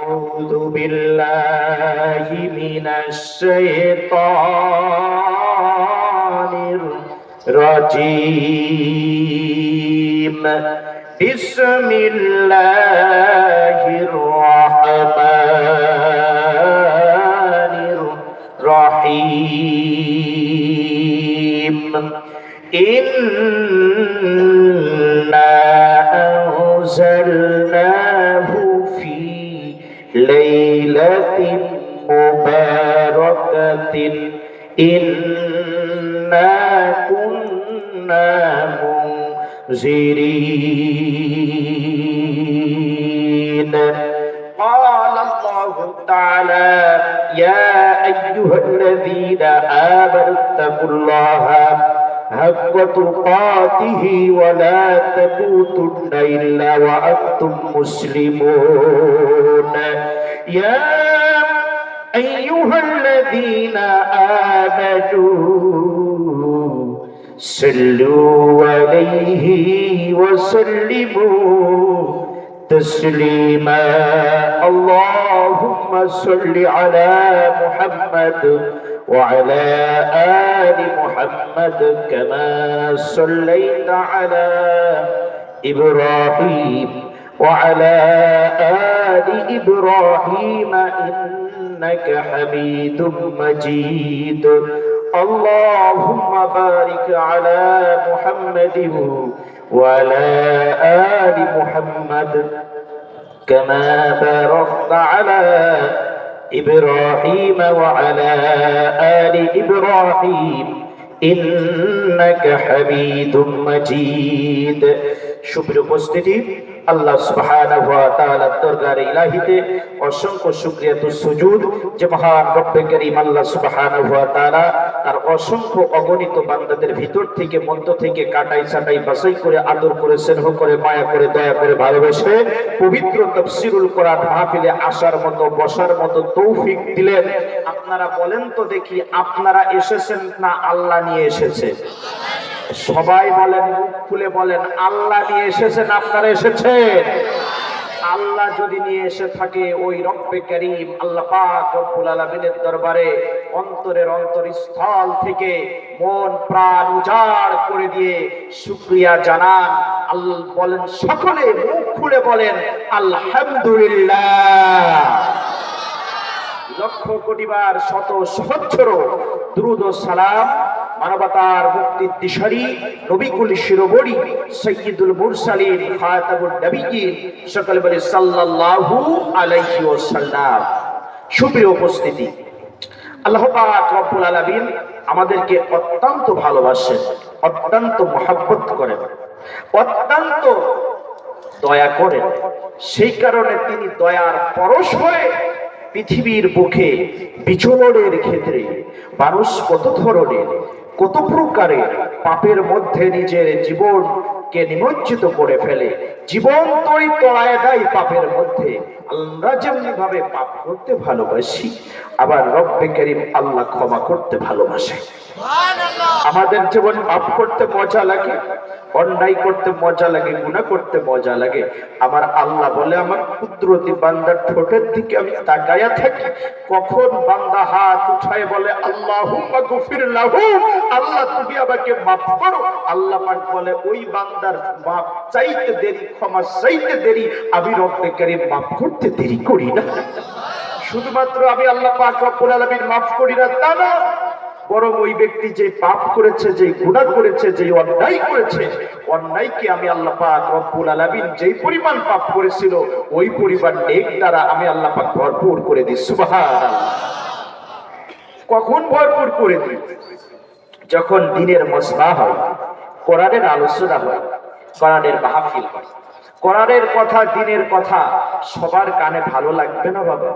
أعوذ بالله من الشيطان الرجيم بسم الله الرحمن الرحيم إنا أنزلناه في ليلة مباركة إنا كنا منذرين قال الله تعالى يا أيها الذين آمنوا اتقوا الله حق تقاته ولا تموتن إلا وأنتم مسلمون يا أيها الذين آمنوا صلوا عليه وسلموا تسليما اللهم صل على محمد وعلى آل محمد كما صليت على إبراهيم وعلى آل إبراهيم إنك حميد مجيد اللهم بارك على محمد وعلى آل محمد كما باركت على إبراهيم وعلى آل إبراهيم إنك حميد مجيد সুপ্রিয় উপস্থিতি আল্লাহ সুবহানাহু ওয়া তাআলার দরবারে ইলাহিতে অসংখ্য শুকরিয়া তো সুজুদ যে মহান রব্বে কারীম আল্লাহ সুবহানাহু ওয়া তাআলা তার অসংখ্য অগণিত বান্দাদের ভিতর থেকে মধ্য থেকে কাটাই ছাটাই বাছাই করে আদর করে স্নেহ করে মায়া করে দয়া করে ভালোবেসে পবিত্র তাফসীরুল কোরআন মাহফিলে আসার মতো বসার মতো তৌফিক দিলেন। আপনারা বলেন তো দেখি, আপনারা এসেছেন না আল্লাহ নিয়ে এসেছে? সবাই বলেন, মুখ খুলে বলেন, আল্লাহ নিয়ে এসেছেন আপনারা এসেছেন? আল্লাহ যদি নিয়ে এসে থাকে ওই রব্বে কারীম আল্লাহ পাক রব্বুল আলামিনের দরবারে অন্তরের অন্তরস্থল থেকে মন প্রাণ উজাড় করে দিয়ে শুকরিয়া জানান। আল্লাহ বলেন, সকলে মুখ খুলে বলেন আলহামদুলিল্লাহ। লক্ষ কোটিবার শত সহস্র দুরূদ ও সালাম মানবতার মুক্তির দিশারি নবীকুল শিরোমণি সাইয়্যিদুল মুরসালিন খাতামুন নবিয়্যিন সকলে বলে সাল্লাল্লাহু আলাইহি ওয়াসাল্লাম। সুপ্রিয় উপস্থিতি, আল্লাহ পাক রব্বুল আলামিন আমাদেরকে অত্যন্ত ভালোবাসেন, অত্যন্ত মহব্বত করেন, অত্যন্ত দয়া করেন। সেই কারণে তিনি দয়ার পরশ হয়ে পৃথিবীর বুকে বিচরণের ক্ষেত্রে মানুষ কত ধরনের কত প্রকারের পাপের মধ্যে নিজের জীবনকে নিমজ্জিত করে ফেলে, জীবন তড়ায় দেয় পাপের মধ্যে। আমরা যেমনি ভাবে পাপ করতে ভালোবাসি, আবার রব্বে কারীম আল্লাহ ক্ষমা করতে ভালোবাসে। আমাদের যেমন পাপ করতে মজা লাগে, অন্যায় করতে মজা লাগে, গুনাহ করতে মজা লাগে, আমার আল্লাহ বলে আমার কুদরতি বান্দার ঠোঁটের দিকে আমি তাকায়া থাকি, কখন বান্দা হাত উঠায় বলে আল্লাহুম্মা গফির লাহু, আল্লাহ তুমি আমাকে মাফ করো, আল্লাহ পাক বলে ওই বান্দার মাফ চাইতে দেরি, ক্ষমা চাইতে দেরি, আমি রব্বে কারীম মাফ করতে দেরি করি না। শুধুমাত্র আমি আল্লাহ পাক রব্বুল আলামিন মাফ করি না তা না, বরং ওই ব্যক্তি যে পাপ করেছে, যে গুনাহ করেছে, যে অন্যায় করেছে, অন্যায়কে আমি আল্লাহ পাক রব্বুল আলামিন যেই পরিমাণ পাপ করেছিল ওই পরিমাণ নেক দ্বারা আমি আল্লাহ পাক ভরপুর করে দিই। সুবহানাল্লাহ। কখন ভরপুর করে দিই? যখন দিনের মজমা হয়, কোরআনের আলোচনা হয়, কোরআনের মাহফিল হয়। কোরআনের কথা, দিনের কথা সবার কানে ভালো লাগবে না বাবা,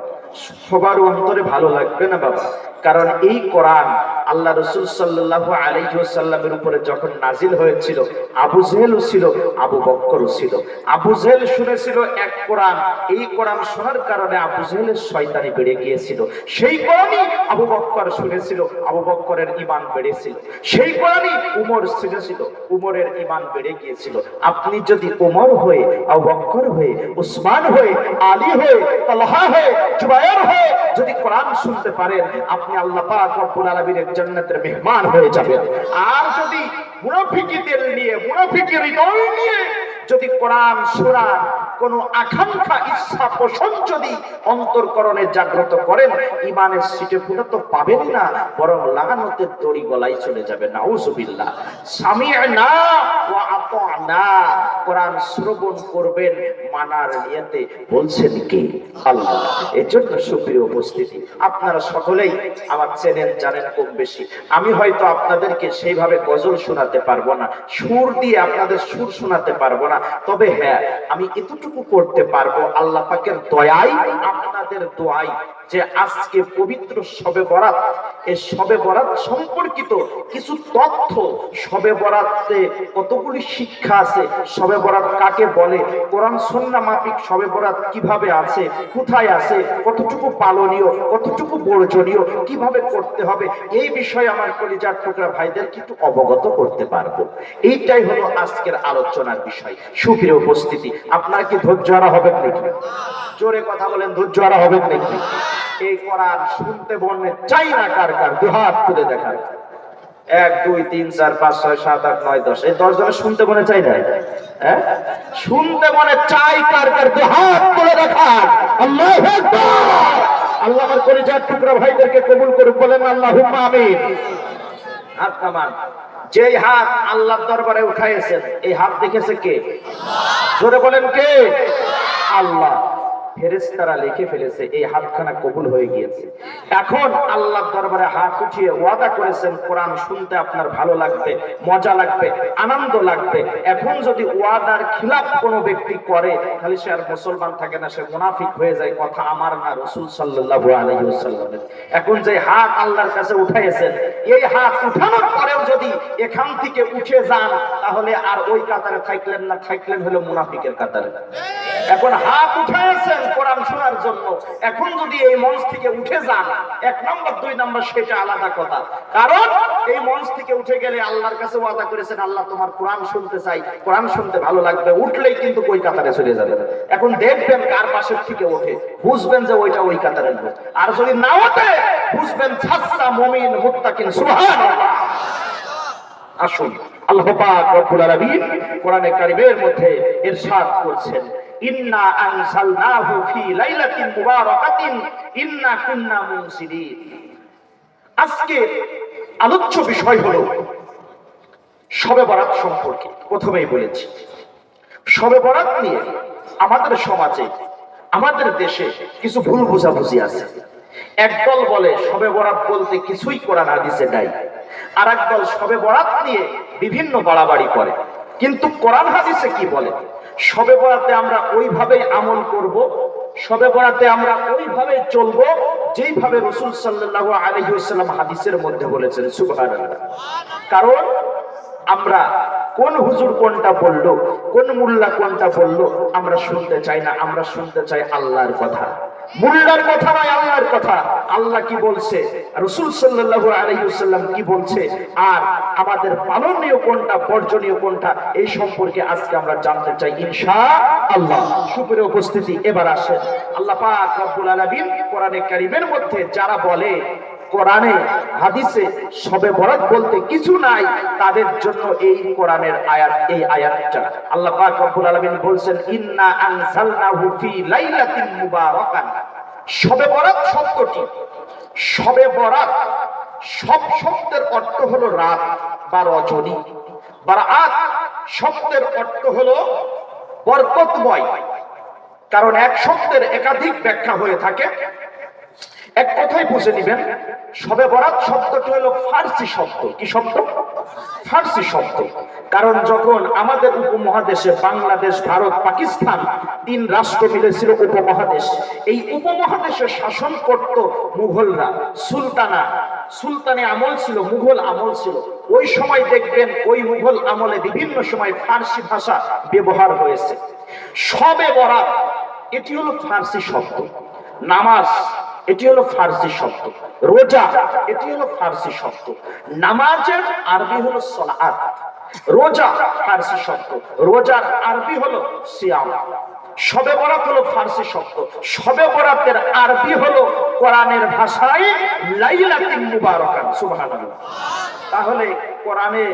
সবার অন্তরে ভালো লাগবে না বাবা। কারণ এই কোরআন আল্লাহ রাসূল সাল্লাল্লাহু আলাইহি ওয়াসাল্লামের উপরে যখন নাজিল হয়েছিল, আবু জেহেলও ছিল, আবু বকরও ছিল। আবু জেহেল শুনেছিল এক কোরআন, এই কোরআন শোনার কারণে আবু জেহেলের শয়তানি বেড়ে গিয়েছিল। সেই কোরআনই আবু বকর শুনেছিল, আবু বকরের ঈমান বেড়েছিল। সেই কোরআনই উমর শুনেছিল, উমরের ঈমান বেড়ে গিয়েছিল। আপনি যদি উমর হয়ে আবু বকর হয়ে, উসমান হয়ে, আলী হয়ে, তালহা হয়ে, জুবায়ের হয়ে যদি কোরআন শুনতে পারেন, আপনি আল্লাহ পাক রব্বুল আলামিনের জান্নাতের মেহমান হয়ে যাবেন। আর যদি মুনাফিকীদের নিয়ে, মুনাফিকের হৃদয় নিয়ে যদি কোরআন শোনার কোন আকাঙ্ক্ষা, ইচ্ছা, পোষণ যদি অন্তরকরণে জাগ্রত করেন, ইমানের সিটে ফুটা তো পাবেন না, বরং লাগানতের দড়ি গলায় চলে যাবে। নাউজুবিল্লাহ। সামি'না ওয়া আতা'না, কোরআন শ্রবণ করবেন মানার নিয়তে, বলছেন কি আল্লাহ। এজন্য সুপ্রিয় উপস্থিতি, আপনারা সকলেই আমার চেনেন, জানেন কম বেশি। আমি হয়তো আপনাদেরকে সেইভাবে গজল শোনাতে পারবো না, সুর দিয়ে আপনাদের সুর শোনাতে পারবো না, তবে হ্যাঁ, আমি এতটুকু করতে পারবো আল্লাহ পাকের দয়ায়, আপনাদের দোয়ায়, যে আজকে পবিত্র শবে বরাত, এই শবে বরাত সম্পর্কিত কিছু তথ্য, শবে বরাতে কতগুলি শিক্ষা আছে, শবে বরাত কাকে বলে, কোরআন সুন্নাহ মাফিক শবে বরাত কিভাবে আছে, কোথায় আছে, কতটুকু পালনীয়, কতটুকু বর্জনীয়, কিভাবে করতে হবে, এই বিষয়ে আমার কলিজার টুকরা ভাইদের কিন্তু অবগত করতে পারবো। এইটাই হলো আজকের আলোচনার বিষয়। সুপ্রিয় উপস্থিতি, আপনারা কি ধৈর্য হারা হবেন নাকি? জোরে কথা বলেন, ধৈর্য হারা হবেন নাকি? এই কোরআন শুনতে মনে চাই না কার কার? দুহাত তুলে দেখান। 1 2 3 4 5 6 7 8 9 10, এই 10 জনের শুনতে মনে চাই না? হ্যাঁ, শুনতে মনে চাই কার কার? দুহাত তুলে দেখান। আল্লাহু আকবার। আল্লাহ আমার কলিজার টুকরা ভাইদেরকে কবুল করুন, বলেন আল্লাহুম্মা আমিন। হাত নামান। যেই হাত আল্লাহর দরবারে উঠাইছেন, এই হাত দেখেছে কে? জোরে বলেন কে? আল্লাহ। ফেরেশতারা লিখে ফেলেছে, এই হাতখানা কবুল হয়ে গিয়েছে। এখন আল্লাহর দরবারে হাত উঠিয়ে ওয়াদা করেছেন, কোরআন শুনতে আপনার ভালো লাগবে, মজা লাগবে, আনন্দ লাগবে। এখন যদি ওয়াদার খিলাফ কোনো ব্যক্তি করে, তাহলে সে আর মুসলমান থাকে না, সে মুনাফিক হয়ে যায়। কথা আমার না, রাসূল সাল্লাল্লাহু আলাইহি ওয়াসাল্লামের। এখন যে হাত আল্লাহর কাছে উঠাইছেন, এই হাত উঠানোর পরেও যদি এখান থেকে উঠে যান, তাহলে আর ওই কাতারে থাকলেন না, থাকলেন হলো মুনাফিকের কাতারে। এখন হাত উঠাইছেন কোরআন শোনার জন্য, এখন যদি এই মঞ্চ থেকে উঠে যান, 1 নম্বর 2 নম্বর সেটা আলাদা কথা। কারণ এই মঞ্চ থেকে উঠে গেলে আল্লাহর কাছে ওয়াদা করেছেন, আল্লাহ তোমার কোরআন শুনতে চাই, কোরআন শুনতে ভালো লাগবে, উঠলেই কিন্তু ওই কাতারে চলে যাবে। এখন দেখবেন কার পাশের থেকে ওঠে, বুঝবেন যে ওইটা ওই কাতারের লোক। আর যদি না ওঠে, বুঝবেন ছাত্রা মুমিন মুত্তাকিন। সুবহানাল্লাহ। আসুন, আল্লাহ পাক রব্বুল আলামিন কোরআনে কারীমের মধ্যে ইরশাদ করছেন, ইন্না আনজালনাহু ফি লাইলাতিন মুবারাকাতিন ইন্না কুন্না মুনসিরিন। আজকে আলোচ্য বিষয় হলো শবে বরাত সম্পর্কে। প্রথমেই বলেছি, শবে বরাত নিয়ে আমাদের সমাজে, আমাদের দেশে কিছু ভুল বোঝাবুঝি আছে। একদল বলে শবে বরাত বলতে কিছুই কোরআন হাদিসে নাই, আর একদল শবে বরাত নিয়ে বিভিন্ন বাড়াবাড়ি করে। কিন্তু কোরআন হাদিসে কি বলে? শবে বরাতে আমরা ওইভাবেই আমল করব, শবে বরাতে আমরা ওইভাবে চলবো যেইভাবে রাসূল সাল্লাল্লাহু আলাইহি ওয়াসাল্লাম হাদিসের মধ্যে বলেছেন। সুবহানাল্লাহ। কারণ আমরা কোন হুজুর কোনটা বললো, কোন মুল্লা কোনটা বললো আমরা শুনতে চাই না, আমরা শুনতে চাই আল্লাহর কথা। মুল্লার কথা নয়, আল্লাহর কথা। আল্লাহ কি বলছে, রাসূল সাল্লাল্লাহু আলাইহি ওয়াসাল্লাম কি বলছে, আর আমাদের পালনীয় কোনটা, বর্জনীয় কোনটা, এই সম্পর্কে আজকে আমরা জানতে চাই ইনশাআল্লাহ। সুপ্রিয় উপস্থিতি, এবার আসেন, আল্লাহ পাক রব্বুল আলামিন কোরআনে কারীমের মধ্যে যারা বলে কোরআনে হাদিসে শবে বরাত বলতে কিছু নাই, তাদের জন্য এই কোরআনের আয়াত, এই আয়াতটা আল্লাহ পাক রব্বুল আলামিন বলছেন, ইন্না আনজালনাহু ফি লাইলাতিন মুবারাকান। শবে বরাত শব্দটি, শবে বরাত সব শব্দের অর্থ হলো রাত বা রজনী। বারাত শব্দের অর্থ হলো বরকতময়। কারণ এক শব্দের একাধিক ব্যাখ্যা হয়ে থাকে। এক কথাই বুঝে নিবেন, শবে বরাত শব্দটি হলো ফার্সি শব্দ। কি শব্দ? ফার্সি শব্দ। কারণ যখন আমাদের উপমহাদেশে বাংলাদেশ, ভারত, পাকিস্তান 3 রাষ্ট্র মিলেছিল উপমহাদেশ, এই উপমহাদেশে শাসন করত মুঘলরা। সুলতানি আমল ছিল, মুঘল আমল ছিল। ওই সময় দেখবেন ওই মুঘল আমলে বিভিন্ন সময় ফার্সি ভাষা ব্যবহার হয়েছে। শবে বরাত এটি হলো ফার্সি শব্দ। নামাজ এটি হলো ফার্সি শব্দ। রোজা এটি হলো ফার্সি শব্দ। নামাজের আরবি হলো সালাত। রোজা ফার্সি শব্দ, রোজার আরবি হলো সিয়াম। শবে বরাত হলো ফার্সি শব্দ, শবে বরাতের আরবি হলো কোরআনের ভাষায় লাইলাতুল মুবারাকাত। সুবহানাল্লাহ। তাহলে কোরআনে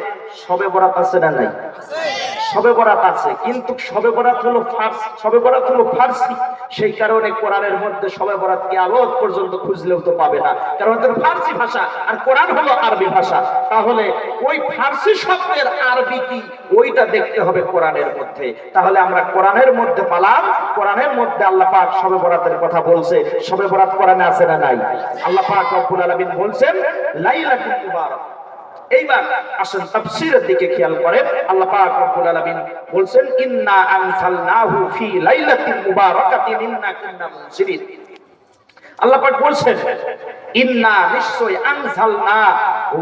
শবে বরাত আছে না নাই? শবে বরাত আছে, কিন্তু শবে বরাত হলো ফার্সি। সেই কারণে কোরআনের মধ্যে শবে বরাত কিয়ামত পর্যন্ত খুঁজলেও তো পাবে না, কারণ এটা ফার্সি ভাষা আর কোরআন হলো আরবি ভাষা। তাহলে ওই ফার্সি শব্দের আরবি কি ওইটা দেখতে হবে কোরআনের মধ্যে। তাহলে আমরা কোরআনের মধ্যে পালাম, কোরআনের মধ্যে আল্লাহ পাক শবে বরাতের কথা বলছে। শবে বরাত কোরআনে আছে না নাই? আল্লাহ পাক রব্বুল আলামিন বলছেন লাইলাতুল মুবারাক। এইবার আসেন তাফসীরের দিকে খেয়াল করেন। আল্লাহ পাক রব্বুল আলামিন বলছেন ইন্না আনজালনাহু ফি লাইলাতিন মুবারাকাতিন ইন্না কুন্না মুনজিরিন। আল্লাহ পাক বলছেন ইন্না নিশ্চয় আনজালনাহু,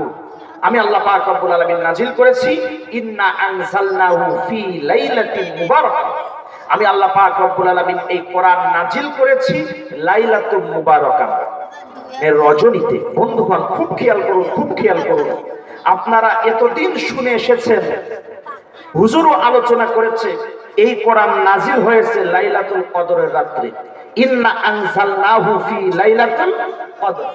আমি আল্লাহ পাক রব্বুল আলামিন নাজিল করেছি। ইন্না আনজালনাহু ফি লাইলাতিন মুবারাকাহ, আমি আল্লাহ পাক রব্বুল আলামিন এই কোরআন নাজিল করেছি লাইলাতুল মুবারাকাহ এর রজনীতে। বন্ধুগণ খুব খেয়াল করুন, খুব খেয়াল করুন। আপনারা এতদিন শুনে এসেছেন, হুজুরও আলোচনা করেছে, এই কোরআন নাজিল হয়েছে লাইলাতুল কদরের রাত্রে। ইন্না আনজালনাহু ফি লাইলাতুল কদর,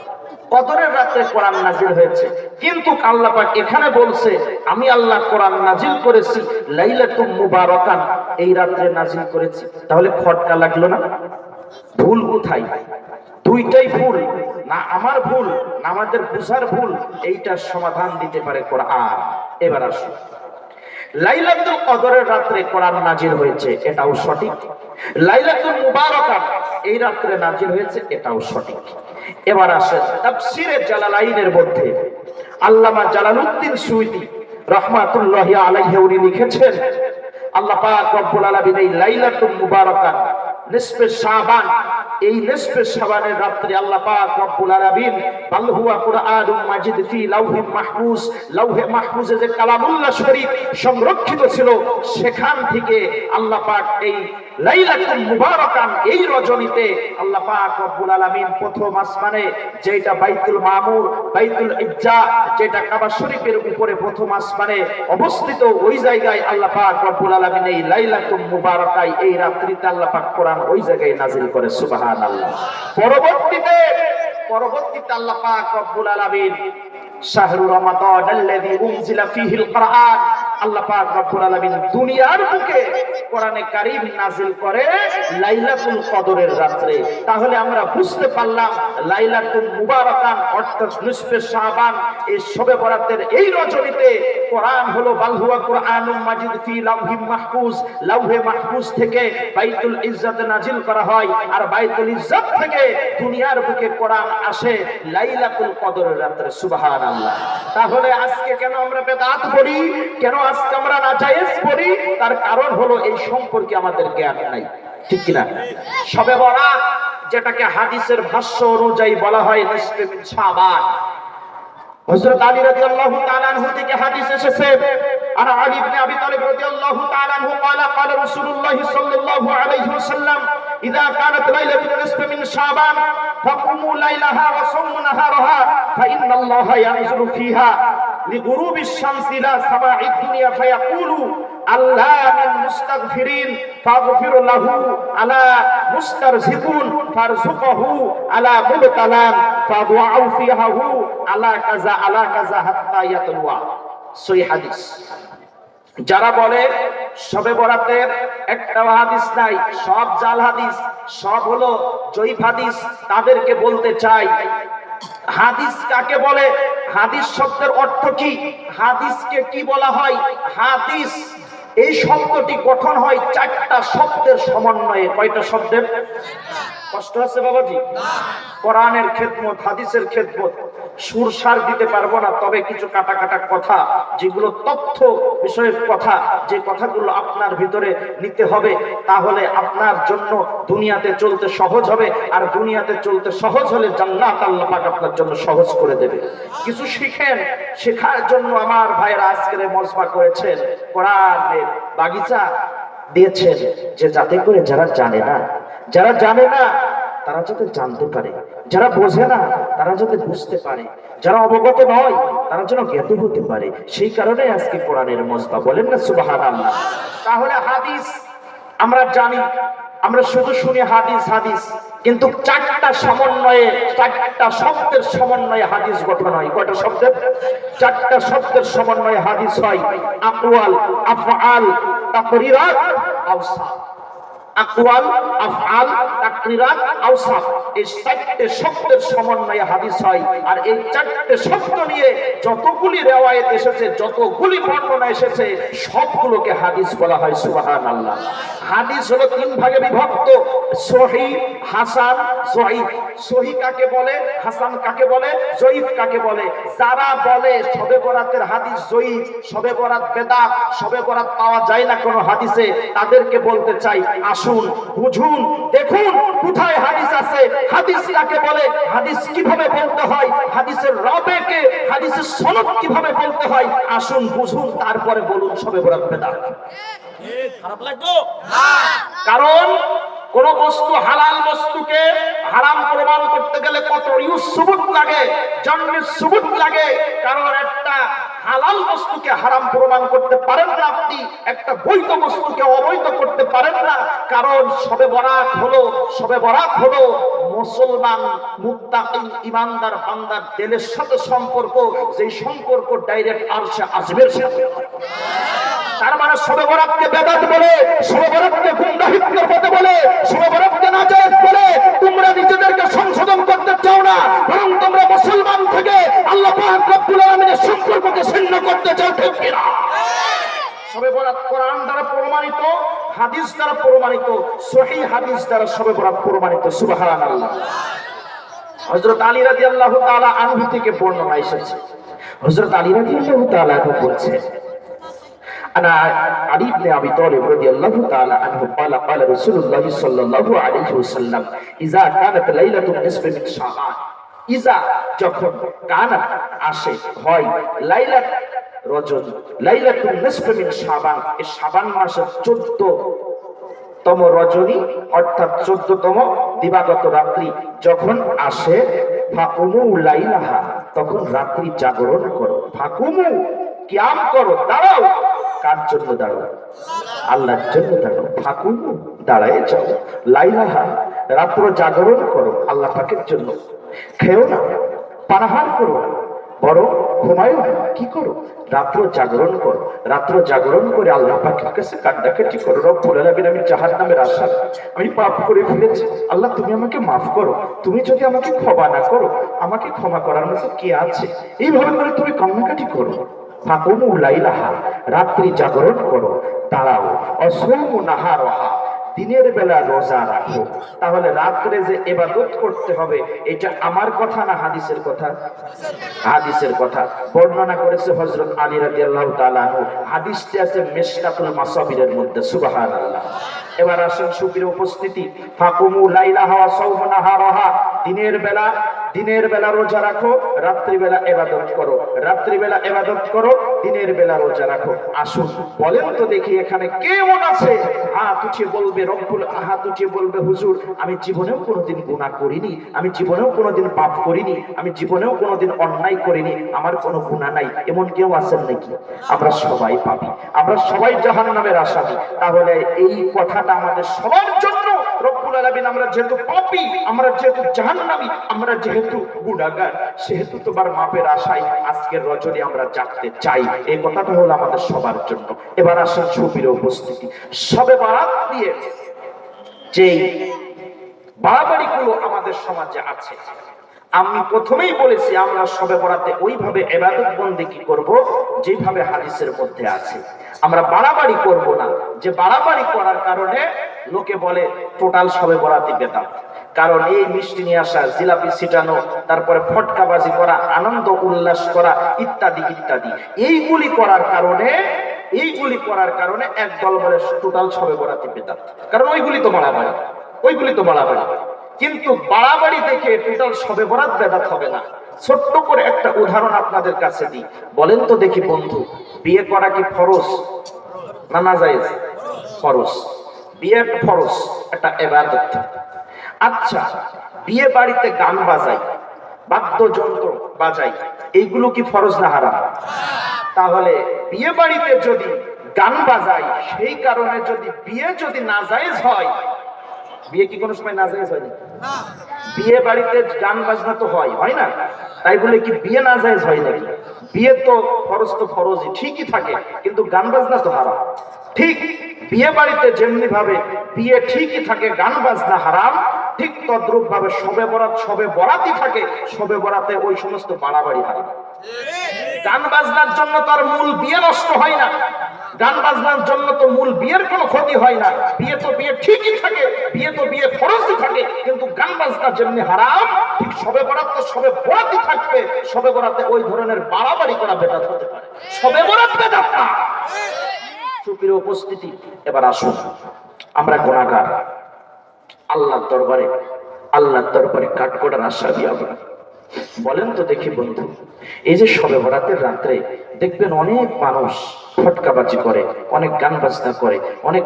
কদরের রাতে কোরআন নাজিল হয়েছে। কিন্তু আল্লাহ পাক এখানে বলছে আমি আল্লাহ কোরআন নাজিল করেছি লাইলাতুল মুবারাকান, এই রাতে নাজিল করেছি। তাহলে খটকা লাগলো না? ভুল কোথায়? দুইটাই ভুল, না আমার ভুল না আমাদের বুঝার ভুল, এইটার সমাধান দিতে পারে কোরআন। এবার আসুন, লাইলাতুল কদরের রাতে কোরআন নাজিল হয়েছে, এটাও সঠিক। লাইলাতুল মুবারাকাত এই রাতে নাজিল হয়েছে, এটাও সঠিক। এবার আসেন তাফসীরে জালালাইনের মধ্যে আল্লামা জালালউদ্দিন সুয়ুতী রাহমাতুল্লাহি আলাইহি উনি লিখেছেন আল্লাহ পাক রব্বুল আলামিন এই লাইলাতুল মুবারাকাত নিসফে শাবান, এই নিসফে শাবানের রাতে আল্লাহ পাক রব্বুল আলামিন বাল হুয়া কুরআনুম মাজিদ ফি লাউহিল মাহফুজ, লাউহে মাহফুজে যে কালামুল্লাহ শরীফ সংরক্ষিত ছিল, সেখান থেকে আল্লাহ পাক এই লাইলাতুল মুবারাকান এই রজনীতে আল্লাহ পাক রব্বুল আলামিন প্রথম আসমানে, যেটা বাইতুল মামুর, বাইতুল ইজ্জা, যেটা কাবা শরীফের উপরে প্রথম আসমানে অবস্থিত, ওই জায়গায় আল্লাহ পাক রব্বুল আলামিন এই লাইলাতুল মুবারাকায় এই রাত্রিতে আল্লাহ পাক কোরআন ওই জায়গায় নাজিল করে। সুবহানাল্লাহ। পরবর্তীতে আল্লাহ পাক রব্বুল আলামিন শাহরু রমাদান আল্লাযী উনজিলা ফীহিল কুরআন, আল্লাহ পাক রব্বুল আলামিন দুনিয়ার বুকে কোরআনে কারীম নাযিল করে লাইলাতুল কদরের রাতে। তাহলে আমরা বুঝতে পারলাম লাইলাতুল মুবারাকান অর্থাৎ নিসফে শাবান, এই শবে বরাতের এই রজনীতে কোরআন হলো বাল হুয়া কুরআনুম মাজিদ ফি লাউহিল মাহফুজ, লাউহে মাহফুজ থেকে বাইতুল ইজ্জাতে নাযিল করা হয়, আর বাইতুল ইজ্জাত থেকে দুনিয়ার বুকে কোরআন আসে লাইলাতুল কদরের রাতে। সুবহানাল্লাহ। তাহলে আজকে কেন আমরা বেদাত করি, কেন আজকে আমরা নাজায়েজ করি? তার কারণ হলো এই সম্পর্কে আমাদের জ্ঞান নাই, ঠিক কিনা? শবে বরাত যেটাকে হাদিসের ভাষ্য অনুযায়ী বলা হয় নিসফে মিন শাবান। হযরত আলী রাদিয়াল্লাহু তাআলা আনহু থেকে হাদিস এসেছে, আর আলী ইবনে আবি তালিব রাদিয়াল্লাহু তাআলা আনহু قال قال رسول الله صلى الله عليه وسلم اذا كانت ليله النصف من شعبان فقوموا ليلها وصوموا نهارها فان الله ينزل فيها لغروب الشمس الى سماع الدنيا فيقول الله من مستغفرين فاغفر له على مسترزقون فارزقه على مبتلان فضعوا فيها على كذا حتى يطلع। সহিহ হাদিস। যারা বলে শবে বরাতের একটা হাদিস নাই, সব জাল হাদিস, সব হলো জয়ীফ হাদিস, তাদেরকে বলতে চাই হাদিস কাকে বলে, হাদিস শব্দের অর্থ কি, হাদিসকে কি বলা হয়? হাদিস এই শব্দটি গঠন হয় চারটা শব্দের সমন্বয়ে। কয়টা শব্দের? কষ্ট আছে বাবাজি? কোরআনের খেদমত, হাদিসের খেদমত সুরসার দিতে পারবো না, তবে কিছু কাটা কাটা কথা, যেগুলো তথ্য বিষয়ক কথা, যে কথাগুলো আপনার ভিতরে নিতে হবে, তাহলে আপনার জন্য দুনিয়াতে চলতে সহজ হবে, আর দুনিয়াতে চলতে সহজ হলে জান্নাত আল্লাহ পাক আপনার জন্য সহজ করে দেবে। কিছু শিখেন, শেখার জন্য আমার ভাইয়েরা আজকের মজমা করেছেন, কোরআনের বাগিচা দিয়েছেন, যে যাতে করে যারা জানে না তারা যাতে জানতে পারে, যারা বোঝে না তারা যাতে বুঝতে পারে, যারা অবগত নয় তারা যেন জ্ঞাত হতে পারে। সেই কারণে আজকে কোরআনের মজবা, বলেন না সুবহানাল্লাহ। তাহলে হাদিস আমরা জানি, আমরা শুধু শুনি হাদিস হাদিস, কিন্তু চারটা সমন্বয়ে, চারটা শব্দের সমন্বয়ে হাদিস গঠন হয়। কয়টা শব্দের? চারটা শব্দের সমন্বয়ে হাদিস হয়। আকওয়াল, আফআল, তাকরিরাত, আওসাফ। আকওয়াল, আফআল, তাকরিরাত, আওসাফ, এই চারটে শব্দের সমন্বয়ে হাদিস হয়। আর এই চারটে শব্দ নিয়ে যতগুলি রিওয়ায়াত এসেছে, যতগুলি বর্ণনা এসেছে, সবগুলোকে হাদিস বলা হয়। সুবহানাল্লাহ। হাদিস হলো তিন ভাগে বিভক্ত: সহিহ, হাসান, যঈফ। সহিহ কাকে বলে, হাসান কাকে বলে, যঈফ কাকে বলে? যারা বলে শবে বরাতের হাদিস যঈফ, শবে বরাত বেদাত, শবে বরাত পাওয়া যায় না কোনো হাদিসে, তাদেরকে বলতে চাই, আসুন বুঝুন, দেখুন কোথায় হাদিস আছে, হাদিস কাকে বলে, হাদিস কিভাবে বলতে হয়, হাদিসের রাবেকে, হাদিসের সনদ কিভাবে বলতে হয়, আসুন বুঝুন, তারপরে বলুন শবে বরাত বেদাত। খারাপ লাগলো? কারণ কোন বস্তু, হালাল বস্তুকে হারাম প্রমাণ করতে গেলে কত সুবুত লাগে, জন্মের সুবুত লাগে। কারণ একটা হালাল বস্তুকে হারাম প্রমাণ করতে পারেন না আপনি, একটা বৈধ বস্তুকে অবৈধ করতে পারেন না। কারণ শবে বরাত হলো, শবে বরাত হলো মুসলমান মুত্তাকিন ইমানদার বান্দার দিলের সাথে সম্পর্ক, যেই সম্পর্ক ডাইরেক্ট আরশে আযমের সাথে। তার মানে শবে বরাতকে বেদাত বলে, শবে বরাতকে গুনাহিতের পথে বলে, শবে বরাতকে নাজায়েজ বলে তোমরা নিজেদেরকে সংশোধন করতে চাও না, বরং তোমরা মুসলমান থেকে আল্লাহ পাক রব্বুল আলামিনের সম্পর্ককে ছিন্ন করতে চাও, ঠিক কি না? শবে বরাত কোরআন দ্বারা প্রমাণিত, হাদিস দ্বারা প্রমাণিত, সহিহ হাদিস দ্বারা শবে বরাত প্রমাণিত। সুবহানাল্লাহ। হযরত আলী রাদিয়াল্লাহু তাআলা আনহু থেকে বর্ণনা এসেছে, হযরত আলী রাদিয়াল্লাহু তাআলা আনহু বলছেন, أنا علي بن أبي طالب رضي الله تعالى عنه قال قال رسول الله صلى الله عليه وسلم إذا كانت ليلة النصف من شعبان, إذا যখন কানাত আসে হয় লাইলাত রজব, লাইলাতুন নিসফ মিন শাবান, এই শাবান মাসের 14তম রজনী অর্থাৎ 14তম দিবাগত রাত্রি যখন আসে, ফাকুমু লাইলাহা, তখন রাত্রি জাগরণ করো। ফাকুমু, কিয়াম করো, দাঁড়াও। কার জন্য দাঁড়াও? আল্লাহর জন্য দাঁড়াও। ফাকুমু, দাঁড়ায় যাও। লাইলাহা, রাত্র জাগরণ করো আল্লাহ পাকের জন্য। খেও না, পানাহার করো না, বরং ঘুমায়ও না, কি করো? রাত্র জাগরণ করো। রাত্র জাগরণ করে আল্লাহ পাকের কাছে কান্নাকাটি করো, রব্বুল আলামিন আমি জাহান্নামের আসামি, আমি পাপ করে ফেলেছি, আল্লাহ তুমি আমাকে মাফ করো, তুমি যদি আমাকে ক্ষমা না করো, আমাকে ক্ষমা করার মতো কে আছে? এইভাবে করে তুমি কান্নাকাটি করো। ফাকুমু লাইলাহা, রাত্রি জাগরণ করো, দাঁড়াও। অসুমু নাহারহা, দিনের বেলা রোজা রাখো। তাহলে রাত্রে যে ইবাদত করতে হবে, এটা আমার কথা না হাদিসের কথা? হাদিসের কথা। বর্ণনা করেছে হযরত আলী রাদিয়াল্লাহু তাআলা আনহু, হাদিসটি আছে মিশকাতুল মাসাবিরের মধ্যে। সুবহানাল্লাহ। এবার আসেন সুপ্রিয় উপস্থিতি, ফাকুমু লাইলাহা ওয়া সাওমু নাহারাহা, দিনের বেলা রোজা রাখো, রাত্রিবেলা ইবাদত করো, রাত্রিবেলা ইবাদত করো, দিনের বেলা রোজা রাখো। আসুন বলেন তো দেখি এখানে কে মন আছে হাত উঠিয়ে বলবে, রব্বুল হাত উঠিয়ে বলবে, হুজুর আমি জীবনেও কোনোদিন গুনাহ করিনি, আমি জীবনেও কোনোদিন পাপ করিনি, আমি জীবনেও কোনোদিন অন্যায় করিনি, আমার কোনো গুনাহ নাই। এমন কেউ আছেন নাকি? আমরা সবাই পাপী, আমরা সবাই জাহান্নামের আসামি। তাহলে এই কথাটা আমাদের সবার জন্য। রব্বুল আলামিন, আমরা যেহেতু পাপী, আমরা যেহেতু জাহান্নামী, আমরা যেহেতু গুনাহগার, সেহেতু তোমার মাপের আশায় আজকের রজনী আমরা জাগতে চাই। এই কথাটা হলো আমাদের সবার জন্য। এবার আসেন সুপ্রিয় উপস্থিতি, শবে বরাত দিয়ে যে বাড়াবাড়িগুলো আমাদের সমাজে আছে, আমি প্রথমেই বলেছি আমরা শবে বরাতে ওইভাবে ইবাদত বন্দেগী করব যেভাবে হাদিসের মধ্যে আছে। আমরা বাড়াবাড়ি করব না, যে বাড়াবাড়ি করার কারণে লোকে বলে টোটাল শবে বরাতই বেদাত। কারণ এই মিষ্টি নিয়ে আসা, জিলাপি ছিটানো, তারপরে ফটকাবাজি করা, আনন্দ উল্লাস করা, ইত্যাদি ইত্যাদি, এইগুলি করার কারণে একদল বলে টোটাল শবে বরাতই বেদাত। কারণ ওইগুলি তো বাড়াবাড়ি, ওইগুলি তো বাড়াবাড়ি। কিন্তু বাড়াবাড়ি দেখে টোটাল শবে বরাত বেদাত হবে না। ছোট্ট করে একটা উদাহরণ আপনাদের কাছে দিই, বলেন তো দেখি বন্ধু, বিয়ে করা কি ফরজ না নাজায়েজ? ফরজ। বিয়ে ফরজ, একটা ইবাদত। আচ্ছা, বিয়ে বাড়িতে গান বাজাই, বাদ্যযন্ত্র বাজাই, এইগুলো কি ফরজ না হারাম? তাহলে বিয়ে বাড়িতে যদি গান বাজাই, সেই কারণে যদি বিয়ে যদি নাজায়েজ হয়, বিয়ে কি কোনো সময় নাজায়েজ হয়নি? বিয়ে বাড়িতে গান বাজনা তো হয় না, তাই বলে কি বিয়ে নাজায়েজ হয় নাকি? বিয়ে তো ফরজই ঠিকই থাকে, কিন্তু গান বাজনা তো হারাম। ঠিক বিয়ে বাড়িতে যেমনি ভাবে বিয়ে ঠিকই থাকে, গান বাজনা হারাম, ঠিক তদ্রুপ ভাবে সবে বরাতই থাকে, সবে বরাতে ওই সমস্ত বাড়াবাড়ি হারাম। গান বাজনার জন্য তার মূল বিয়ে নষ্ট হয় না, গান বাজনার জন্য তো মূল বিয়ের কোনো ক্ষতি হয় না। বিয়ে তো বিয়ে ঠিকই থাকে, বিয়ে তো বিয়ে ফরজই থাকে, কিন্তু গান বাজনা যেমনি হারাম, ঠিক সবে বরাত তো সবে বরাতই থাকবে। সবে বরাতে ওই ধরনের বাড়াবাড়ি করা বেদাত হতে পারে, সবে বরাত বেদাত না। সুপ্রিয় উপস্থিতি, এবার আসুন, আমরা গুনাহগার, আল্লাহর দরবারে কাঠগড়ার আশাবি আমরা। বলেন তো দেখি বন্ধু, এই যে শবে বরাতের রাত্রে দেখবেন অনেক মানুষ ফটকাবাজি করে, অনেক গান বাজনা করে, অনেক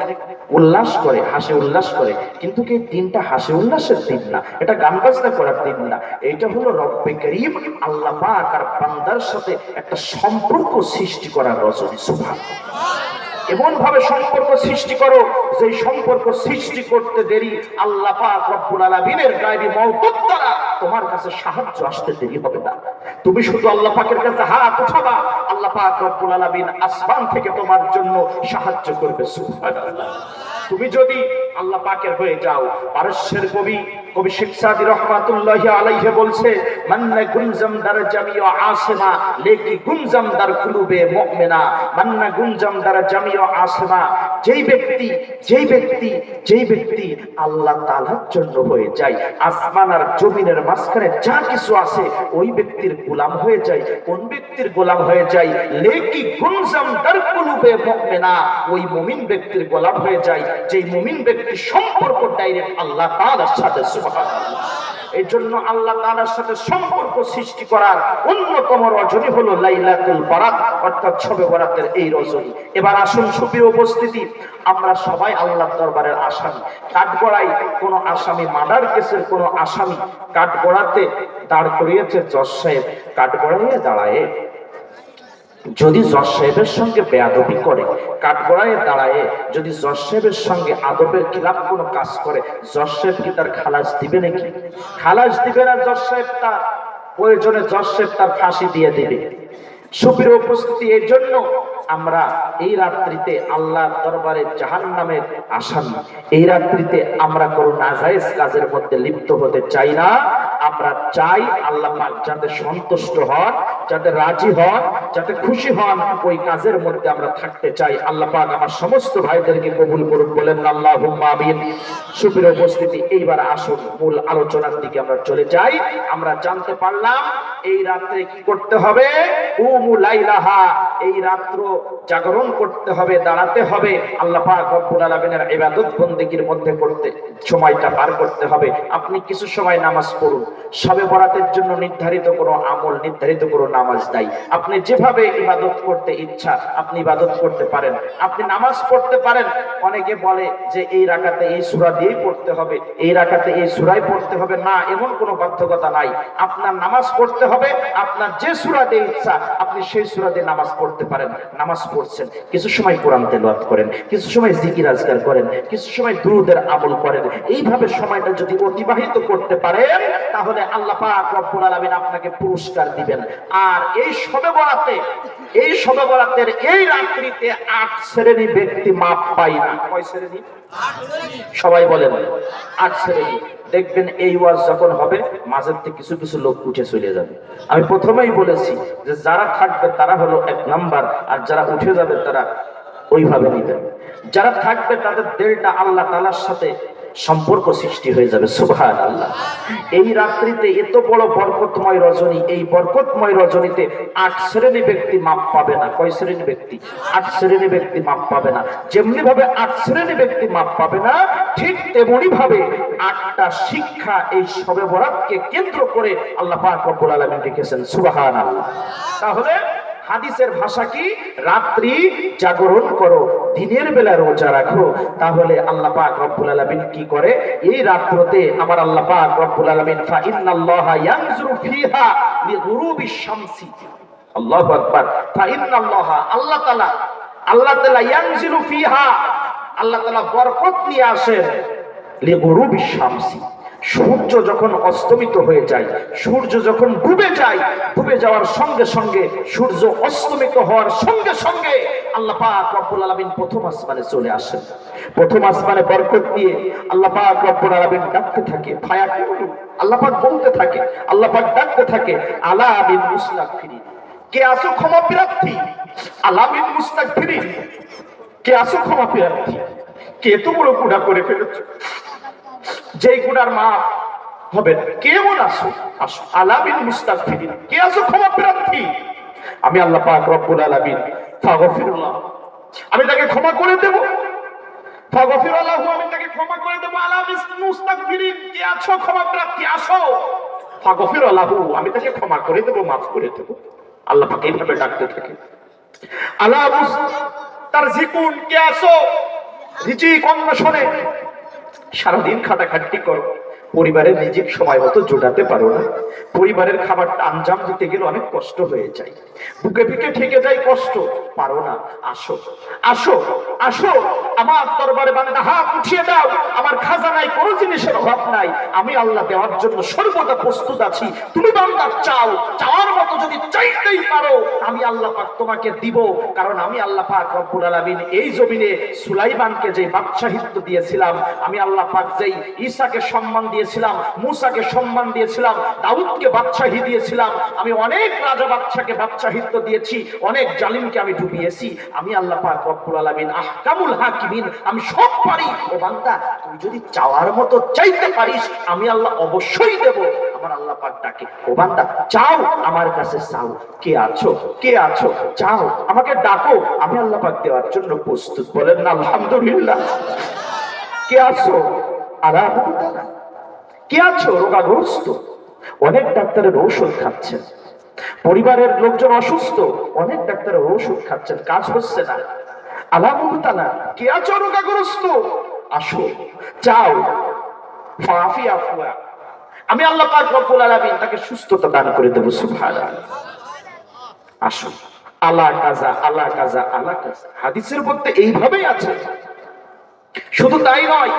উল্লাস করে, হাসি উল্লাস করে, কিন্তু কি দিনটা হাসি উল্লাসের দিন না, এটা গান বাজনা করার দিন না। এইটা হলো রব্বে করিম আল্লাহ পাক আর বান্দার সাথে একটা সম্পর্ক সৃষ্টি করার রজনী। সুবহানাল্লাহ। এমন ভাবে সম্পর্ক সৃষ্টি করো, যে সম্পর্ক সৃষ্টি করতে দেরি আল্লাহ পাক রব্বুল আলামিনের গায়বী মওদুদ দ্বারা তোমার কাছে সাহায্য আসতে দেরি হবে না। তুমি শুধু আল্লাহ পাকের কাছে হাত উঠাবা, আল্লাহ পাক রব্বুল আলামিন আসমান থেকে তোমার জন্য সাহায্য করবে। সুবহানাল্লাহ। তুমি যদি আল্লাহ পাকের হয়ে যাও, পারস্যের কবি শেখ সাদি রহমাতুল্লাহি আলাইহি বলছে, মান্না গুনজাম দার জামিউ আসিমা লেকি গুনজাম দার কুলুবে মুমিনা। মান্না গুনজাম দার জামিউ আসিমা, যেই ব্যক্তি আল্লাহ তাআলার জন্য হয়ে যায়, আসমান আর জমিনের মাঝখানে যা কিছু আছে ওই ব্যক্তির গোলাম হয়ে যায়। কোন ব্যক্তির গোলাম হয়ে যায়? লেকি গুনজাম দার কুলুবে মুমিনা, ওই মুমিন ব্যক্তির গোলাম হয়ে যায়, যেই মুমিন ব্যক্তি সম্পর্ক ডাইরেক্ট আল্লাহ তাআলার সাথে। সুবহানাল্লাহ। এই জন্য আল্লাহ তাআলার সাথে সম্পর্ক সৃষ্টি করার অন্যতম রজনী হলো লাইলাতুল বরাত, অর্থাৎ শবে বরাতের এই রজনী। এবার আসুন সুপ্রিয় উপস্থিতি, আমরা সবাই আল্লাহর দরবারের আসামি। কাঠগড়ায় কোন আসামি, মার্ডার কেসের কোন আসামি কাঠগড়াতে দাঁড় করিয়েছে জজ সাহেব, কাঠগড়ায় দাঁড়ায় যদি জজ সাহেবের সঙ্গে বেয়াদবি করে, কাঠগড়ায় দাঁড়ায় যদি জজ সাহেবের সঙ্গে আদবের খিলাফ কোনো কাজ করে, জজ সাহেব কি তার খালাস দিবে নাকি? খালাস দিবে না। জজ সাহেব তার প্রয়োজনে জজ সাহেব তার ফাঁসি দিয়ে দিবে। সুপ্রিয় উপস্থিতি, এই জন্য আমরা এই রাত্রিতে আল্লাহর দরবারে জাহান্নামের আসামি, এই রাত্রিতে আমরা কোনো নাজায়েজ কাজের মধ্যে লিপ্ত হতে চাই না। আমরা চাই আল্লাহ পাক যাতে সন্তুষ্ট হন, যাতে রাজি হন, যাতে খুশি হন, ওই কাজের মধ্যে আমরা থাকতে চাই। আল্লাহ পাক আমার সমস্ত ভাইদেরকে কবুল করুন, বলেন আল্লাহুম্মা আমিন। সুপ্রিয় উপস্থিতি, এইবার আসুন মূল আলোচনার দিকে আমরা চলে যাই। আমরা জানতে পারলাম এই রাত্রে কি করতে হবে। লাইলাহা, এই রাত্র জাগরণ করতে হবে, দাঁড়াতে হবে, আল্লাহ পাক রব্বুল আলামিনের ইবাদত বন্দেগীর মধ্যে করতে সময়টা পার করতে হবে। আপনি কিছু সময় নামাজ পড়ুন, শবে বরাতের জন্য নির্ধারিত কোনো আমল, নির্ধারিত কোনো নামাজ নাই। আপনি যেভাবে ইবাদত করতে ইচ্ছা আপনি ইবাদত করতে পারেন, আপনি নামাজ পড়তে পারেন। অনেকে বলে যে এই রাকাতে এই সূরা দিয়েই পড়তে হবে, এই রাকাতে এই সূরাই পড়তে হবে, না, এমন কোনো বাধ্যকতা নাই। আপনার নামাজ পড়তে হবে, আপনার যে সূরা দিয়ে ইচ্ছা আপনি সেই সূরা দিয়ে নামাজ পড়তে পারেন। নামাজ পড়ছেন, কিছু সময় কোরআন তেলাওয়াত করেন, কিছু সময় জিকির আজকার করেন, কিছু সময় দুরূদের আমল করেন। এইভাবে সময়টা যদি অতিবাহিত করতে পারেন তাহলে আল্লাহ পাক রব্বুল আলামিন আপনাকে পুরস্কার দিবেন। আর এই শবে বরাতের এই রাত্রিতে ৮ শ্রেণী ব্যক্তি মাপ পায় না। কয় শ্রেণী? সবাই বলেন ৮ শ্রেণী। দেখবেন এই ওয়াজ যখন হবে মাঝের থেকে কিছু কিছু লোক উঠে চলে যাবে। আমি প্রথমেই বলেছি যে যারা থাকবে তারা হলো ১ নাম্বার, আর যারা উঠে যাবে তারা ওইভাবে নিবেন। যারা থাকবে তাদের দিলটা আল্লাহ তাআলার সাথে সম্পর্ক সৃষ্টি হয়ে যাবে। সুবহানাল্লাহ। এই রাত্রিতে এত বড় বরকতময় রজনী, এই বরকতময় রজনীতে ৮ শ্রেণী ব্যক্তি মাপ পাবে না। কয় শ্রেণী ব্যক্তি? ৮ শ্রেণী ব্যক্তি মাপ পাবে না। যেমনি ভাবে ৮ শ্রেণী ব্যক্তি মাপ পাবে না, ঠিক তেমনি ভাবে ৮টা শিক্ষা এই শবে বরাতকে কেন্দ্র করে আল্লাহ পাক রব্বুল আলামিন রেখেছেন। সুবহানাল্লাহ। তাহলে হাদিসের ভাষা কি? রাত্রি জাগরণ করো, দিনের বেলা রোজা রাখো। তাহলে আল্লাহ পাক রব্বুল আলামিন কি করে? এই রাত্রতে আমার আল্লাহ পাক রব্বুল আলামিন ফা ইন্নাল্লাহা ইয়ানজুরু ফিহা লিগুরুবিশ শামসি, আল্লাহু আকবার, ফা ইন্নাল্লাহা, আল্লাহ তাআলা ইয়ানজিলু ফিহা, আল্লাহ তাআলা বরকত নিয়ে আসেন লিগুরুবিশ শামসি, সূর্য যখন অস্তমিত হয়ে যায়, সূর্য যখন ডুবে যায়, ডুবে যাওয়ার সঙ্গে সঙ্গে, সূর্য অস্তমিত হওয়ার সঙ্গে সঙ্গে আল্লাহ পাক রব্বুল আলামিন প্রথম আসমানে চলে আসেন। প্রথম আসমানে বরকত দিয়ে আল্লাহ পাক রব্বুল আলামিন ডাকতে থাকে, ফায়াকুলু, আল্লাহ পাক বলতে থাকে, আল্লাহ পাক ডাকতে থাকে, আলা বিল মুস্তাগফিরিন, কে আছো ক্ষমা প্রার্থী? আলা বিল মুস্তাগফিরিন, কে আছো ক্ষমা প্রার্থী? কে তো বড় গুনাহ করে ফেলেছো, যেই গুনার মাপ হবে না, কেমন আসো? আসো আলা বিল মুস্তাগফিরিন, কে আছো ক্ষমা প্রার্থী? আমি আল্লাহ পাক রব্বুল আলামিন ফাগফিরুল্লাহ, আমি তাকে ক্ষমা করে দেব। ফাগফিরুল্লাহু, আমি তাকে ক্ষমা করে দেব। আলা বিল মুস্তাগফিরিন, কে আছো ক্ষমা প্রার্থী? আসো ফাগফিরুল্লাহু, আমি তাকে ক্ষমা করে দেব, মাফ করে দেব। আল্লাহ পাক এইভাবে ডাকতে থাকে। আলা মুস্তারজিকুন, কে আছো রিজিক অন্বেষণে? সারাদিন খাটাখাটি করো, পরিবারের রিজিক সময় মতো জোটাতে পারো না, পরিবারের খাবারটা আঞ্জাম দিতে গেলে অনেক কষ্ট হয়ে যায়, বুকে পিকে ঠেকে যায় কষ্ট, পারো না। আসো আসো আসো আমার দরবারে বান্দা, হাত উঠিয়ে দাও, আমার খাজানায় কোনো জিনিসের অভাব নাই, আমি আল্লাহ দেওয়ার জন্য সর্বদা প্রস্তুত আছি। তুমি বান্দা চাও, চাওয়ার মতো যদি চাইতেই পারো, আমি আল্লাহ পাক তোমাকে দিব। কারণ আমি আল্লাহ পাক রব্বুল আলামিন এই জমিনে সুলাইমানকে যে বাদশাহিত্ব দিয়েছিলাম, আমি আল্লাহ পাক যেই ঈসাকে সম্মান দিয়েছিলাম, মুসাকে সম্মান দিয়েছিলাম, দাউদকে বাদশাহী দিয়েছিলাম, আমি অনেক রাজা বাদশাকে বাদশাহিত্ব দিয়েছি, অনেক জালিমকে আমি ডুবিয়েছি। আমি আল্লাহ পাক রব্বুল আলামিন আহকামুল হাকিমিন, আমি সব পারি। ও বান্দা, তুই যদি চাওয়ার মতো চাইতে পারিস, আমি আল্লাহ অবশ্যই দেব। আমার আল্লাহ পাক ডাকে, ও বান্দা চাও, আমার কাছে চাও, কে আছো, কে আছো, চাও, আমাকে ডাকো, আমি আল্লাহ পাক দেওয়ার জন্য প্রস্তুত। বলেন না আলহামদুলিল্লাহ। কে আছো আলহামদুলিল্লাহ, কে আছো রোগাগ্রস্ত? অনেক ডাক্তারের ঔষধ খাচ্ছেন, পরিবারের লোকজন অসুস্থ, অনেক ডাক্তারের ঔষধ খাচ্ছেন, কাজ হচ্ছে না। আলহামদুলিল্লাহ, কে আছো রোগাগ্রস্ত? আসো, চাও, ফাফি আফওয়া, আমি আল্লাহ পাক রব্বুল আলামিন তাকে সুস্থতা দান করে দেব। সুবহানাল্লাহ। আসো, আলা কাজা আলা কাজা আলা কাজা, হাদিসের মধ্যে এইভাবেই আছে। শুধু তাই নয়,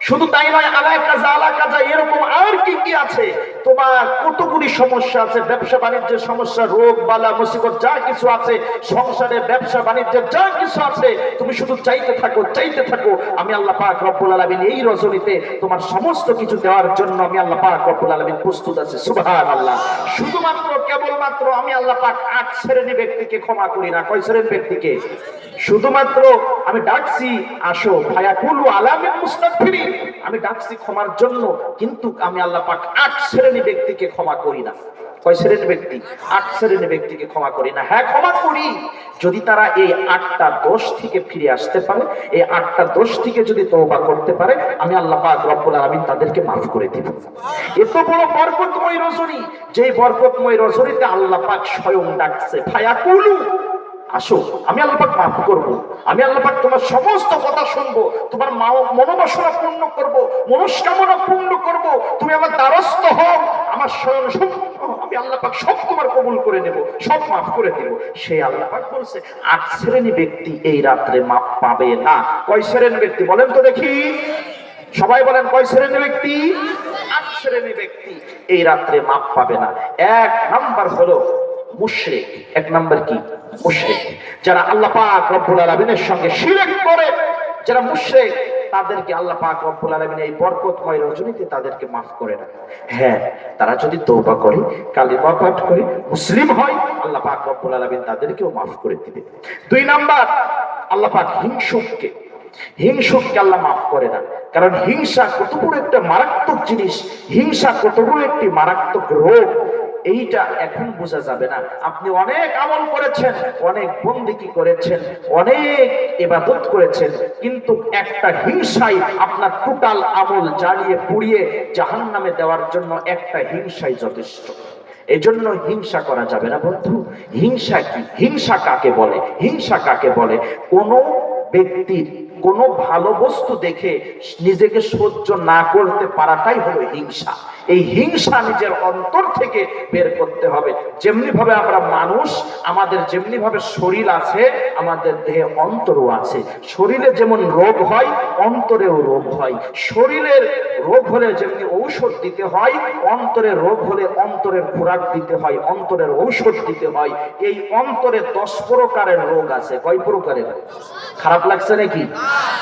শুধু তাই নয়, আলা কাজা এরকম আর কি কি আছে? তোমার কতগুলি সমস্যা আছে, ব্যবসা বাণিজ্যের সমস্যা, রোগ বালা মুসিবত যা কিছু আছে, সংসারে ব্যবসা বাণিজ্যের যা কিছু আছে, তুমি শুধু চাইতে থাকো, চাইতে থাকো। আমি আল্লাহ পাক রব্বুল আলামিন এই রজনীতে তোমার সমস্ত কিছু দেওয়ার জন্য আমি আল্লাহ পাক রব্বুল আলামিন প্রস্তুত আছি। সুবহানাল্লাহ। শুধুমাত্র কেবলমাত্র আমি আল্লাহ পাক ৮ শ্রেণীর ব্যক্তিকে ক্ষমা করি না। কয় শ্রেণীর ব্যক্তিকে? শুধুমাত্র আমি ডাকছি, আসো, ফায়াকুলু আলা বিল মুস্তাগফিরিন, আমি ডাকছি ক্ষমার জন্য, কিন্তু আমি আল্লাহ পাক ৮ শ্রেণী ব্যক্তিকে ক্ষমা করি না। কয় শ্রেণীর ব্যক্তি? ৮ শ্রেণীর ব্যক্তিকে ক্ষমা করি না। হ্যাঁ, ক্ষমা করি যদি তারা এই ৮টা দোষ থেকে ফিরে আসতে পারে, এই ৮টা দোষ থেকে যদি তওবা করতে পারে, আমি আল্লাহ পাক রব্বুল আলামিন তাদেরকে মাফ করে দিব। এত বড় বরকতময় রজনী, যেই বরকতময় রজনীতে আল্লাহ পাক স্বয়ং ডাকছে, ফায়াকুলু, আসো, আমি আল্লাহ পাক মাফ করবো, আমি আল্লাহ পাক তোমার সমস্ত কথা শুনবো, তোমার মনোবাসনা পূর্ণ করবো, মনস্কামনা পূর্ণ করবো, তুমি আমার দ্বারস্থ হও, আমার স্বয়ং আমি আল্লাহ পাক সব তোমার কবুল করে নেব, সব মাফ করে দেব। সেই আল্লাহ পাক বলছে ৮ শ্রেণী ব্যক্তি এই রাত্রে মাফ পাবে না। কয় শ্রেণী ব্যক্তি বলেন তো দেখি? সবাই বলেন, কয় শ্রেণী ব্যক্তি? ৮ শ্রেণী ব্যক্তি এই রাত্রে মাফ পাবে না। ১ নাম্বার হলো মুশরিক। ১ নাম্বার কি? মুশরিক। যারা আল্লাহ পাক রব্বুল আলামিনের সঙ্গে শিরক করে, যারা মুশরিক, তাদেরকে আল্লাহ পাক রব্বুল আলামিন এই বরকতময় রজনীতে তাদেরকে মাফ করে না। হ্যাঁ, তারা যদি তওবা করে, কালিমা পাঠ করে, মুসলিম হয়, আল্লাহ পাক রব্বুল আলামিন তাদেরকেও মাফ করে দিবে। ২ নাম্বার, আল্লাহ পাক হিংসুককে আল্লাহ মাফ করে না। কারণ হিংসা কত বড় একটা মারাত্মক জিনিস, হিংসা কত বড় একটি মারাত্মক রোগ, এইটা এখন বোঝা যাবে না। আপনি অনেক আমল করেছেন, অনেক বন্দেগী করেছেন, অনেক ইবাদত করেছেন, কিন্তু একটা হিংসাই আপনার টোটাল আমল জ্বালিয়ে পুড়িয়ে জাহান্নামে দেওয়ার জন্য একটা হিংসাই যথেষ্ট। এজন্য হিংসা করা যাবে না বন্ধু। হিংসা কি? হিংসা কাকে বলে? হিংসা কাকে বলে? কোনো ব্যক্তির কোনো ভালো বস্তু দেখে নিজেকে সহ্য না করতে পারাটাই হলো হিংসা। এই হিংসা নিজের অন্তর থেকে বের করতে হবে। যেমনি ভাবে আমরা মানুষ, আমাদের যেমনি ভাবে শরীর আছে, আমাদের দেহে অন্তরও আছে। শরীরে যেমন রোগ হয়, অন্তরেও রোগ হয়। শরীরের রোগ হলে যেমনি ঔষধ দিতে হয়, অন্তরের রোগ হলে অন্তরের খোরাক দিতে হয়, অন্তরের ঔষধ দিতে হয়। এই অন্তরে 10 প্রকারের রোগ আছে। কয় প্রকারের? খারাপ লাগছে নাকি?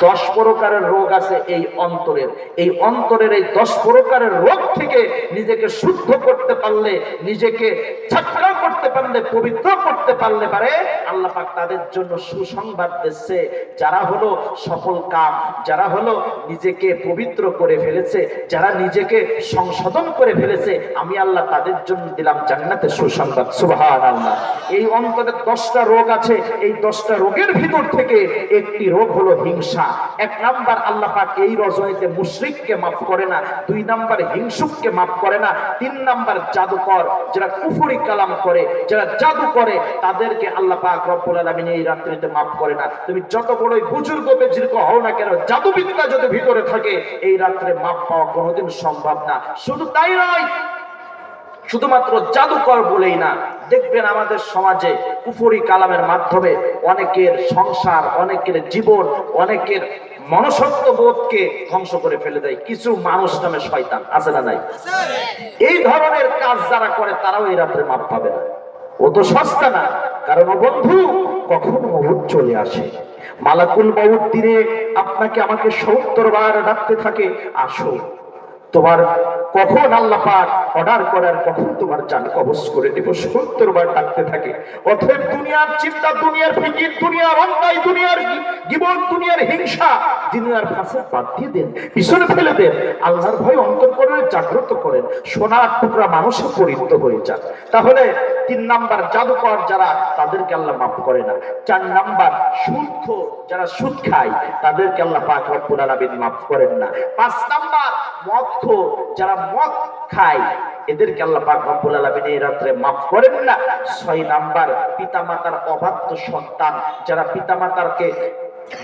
10 প্রকারের রোগ আছে এই অন্তরের। এই অন্তরের এই 10 প্রকারের রোগ থেকে নিজেকে শুদ্ধ করতে পারলে, নিজেকে ছাড়া করতে পারলে, পবিত্র করতে পারলে পারে আল্লাহ পাক তাদের জন্য সুসংবাদ দিচ্ছে। যারা হলো সফল কাম, যারা হলো নিজেকে পবিত্র করে ফেলেছে, যারা নিজেকে সংশোধন করে ফেলেছে, আমি আল্লাহ তাদের জন্য দিলাম জান্নাতের সুসংবাদ। সুবহানাল্লাহ। এই অন্তরে 10টা রোগ আছে। এই 10টা রোগের ভিতর থেকে একটি রোগ হলো হিংসা। 1 নাম্বার, আল্লাহ পাক এই রজনীতে মুশরিককে মাফ করে না। 2 নাম্বার, হিংসুককে মাফ করে না। 3 নাম্বার, জাদুকর, যারা কুফরি কালাম করে, যারা জাদু করে, তাদেরকে আল্লাহ পাক রব্বুল আলামিন এই রাত্রিতে মাফ করে না। তুমি যত বড়ই বুজুর্গ বেজির্গ হও না কেন, জাদুবিদ্যা যদি ভিতরে থাকে, এই রাত্রে মাফ পাওয়া কোনোদিন সম্ভব না। শুধু তাই নয়, শুধুমাত্র জাদুকর বলেই না, দেখবেন আমাদের সমাজে কুফরি কালামের মাধ্যমে অনেকের সংসার, অনেকের জীবন, অনেকের মনুষ্যত্ব বোধকে ধ্বংস করে ফেলে দেয় কিছু মানুষ নামে শয়তান। আছে না নাই? এই ধরনের কাজ যারা করে তারাও এই রাত্রে মাপ পাবে না। ও তো সস্তা না। কারণ ও বন্ধু, কখন মউত চলে আসে। মালাকুল মউত দিনে আপনাকে আমাকে 70 বার ডাকতে থাকে, আসো। তোমার কখন আল্লাহ পাক অর্ডার করার, কখন তোমার জান কবজ করে দেব, 70 বার ডাকতে থাকে। অতএব দুনিয়ার চিন্তা, দুনিয়ার ফিকির, দুনিয়ার অন্যায়, দুনিয়ার গীবত, দুনিয়ার হিংসা, দুনিয়ার ফাসাদ বাদ দিয়ে দেন, পিছনে ফেলে দেন। আল্লাহর ভয় অন্তর করে জাগ্রত করেন, সোনার টুকরা মানুষে পরিণত হয়ে যান। তাহলে 3 নাম্বার, জাদুকর যারা, তাদেরকে আল্লাহ মাফ করে না। 4 নাম্বার, সুদখোর যারা সুদ খায়, তাদেরকে আল্লাহ পাক রব্বুল আলামিন মাফ করেন না। 5 নাম্বার, মদখোর যারা মদ খায়, এদেরকে আল্লাহ পাক রব্বুল আলামিন এই রাত্রে মাফ করেন না। 6 নাম্বার, পিতামাতার অবাধ্য সন্তান, যারা পিতামাতাকে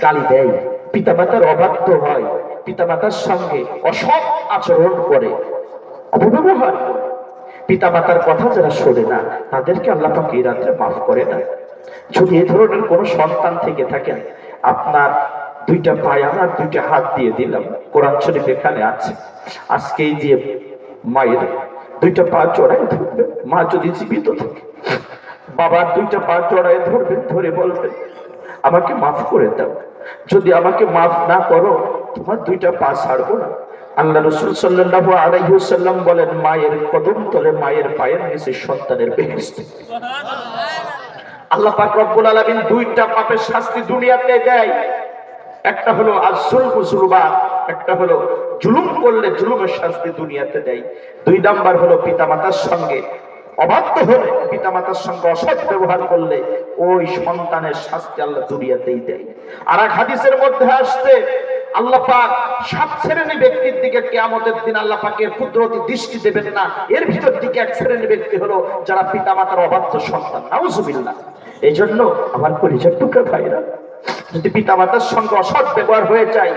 গালি দেয়, পিতামাতার অবাধ্য হয়, পিতামাতার সঙ্গে অসৎ আচরণ করে, অপব্যবহার করে, পিতামাতার কথা যারা শোনে না, তাদেরকে আল্লাহ পাক এই রাত্রে মাফ করে না। যদি এই ধরনের কোন সন্তান থেকে থাকেন, আপনার 2টা পায়ে আর 2টা হাত দিয়ে দিলাম, কোরআন শরীফ এখানে আছে। আজকে এই যে মায়ের 2টা পা জড়ায় ধরবেন, মা যদি জীবিত থাকে, বাবার 2টা পা জড়ায় ধরবেন, ধরে বলবেন, আমাকে মাফ করে দাও। যদি আমাকে মাফ না করো, তোমার 2টা পা ছাড়বো না। আল্লাহ রাসূল সাল্লাল্লাহু আলাইহি ওয়াসাল্লাম বলেন, মায়ের কদম তলে, মায়ের পায়ের নিচে সন্তানের বেহেশত। আল্লাহ পাক রব্বুল আলামিন 2টা পাপের শাস্তি দুনিয়াতে দেয়। একটা হলো আয-যুলমু যুলমান, একটা হলো জুলুম করলে জুলুমের শাস্তি দুনিয়াতে দেয়। 2 নাম্বার হলো পিতামাতার সঙ্গে অবাধ্য হলে, পিতামাতার সঙ্গে অসৎ ব্যবহার করলে ওই সন্তানের শাস্তি আল্লাহ দুনিয়াতেই দেয়। আর এক হাদিসের মধ্যে আসছে, আল্লাহ পাক 7 শ্রেণীর ব্যক্তির দিকে কিয়ামতের দিন আল্লাহ পাকের কুদরতি দৃষ্টি দেবেন না। এর ভিতর থেকে 1 শ্রেণীর ব্যক্তি হলো যারা পিতামাতার অবাধ্য সন্তান। নাউজুবিল্লাহ। এই জন্য আমার কলিজার টুকরা ভাইরা, যদি পিতামাতার সঙ্গে অসৎ ব্যবহার হয়ে যায়,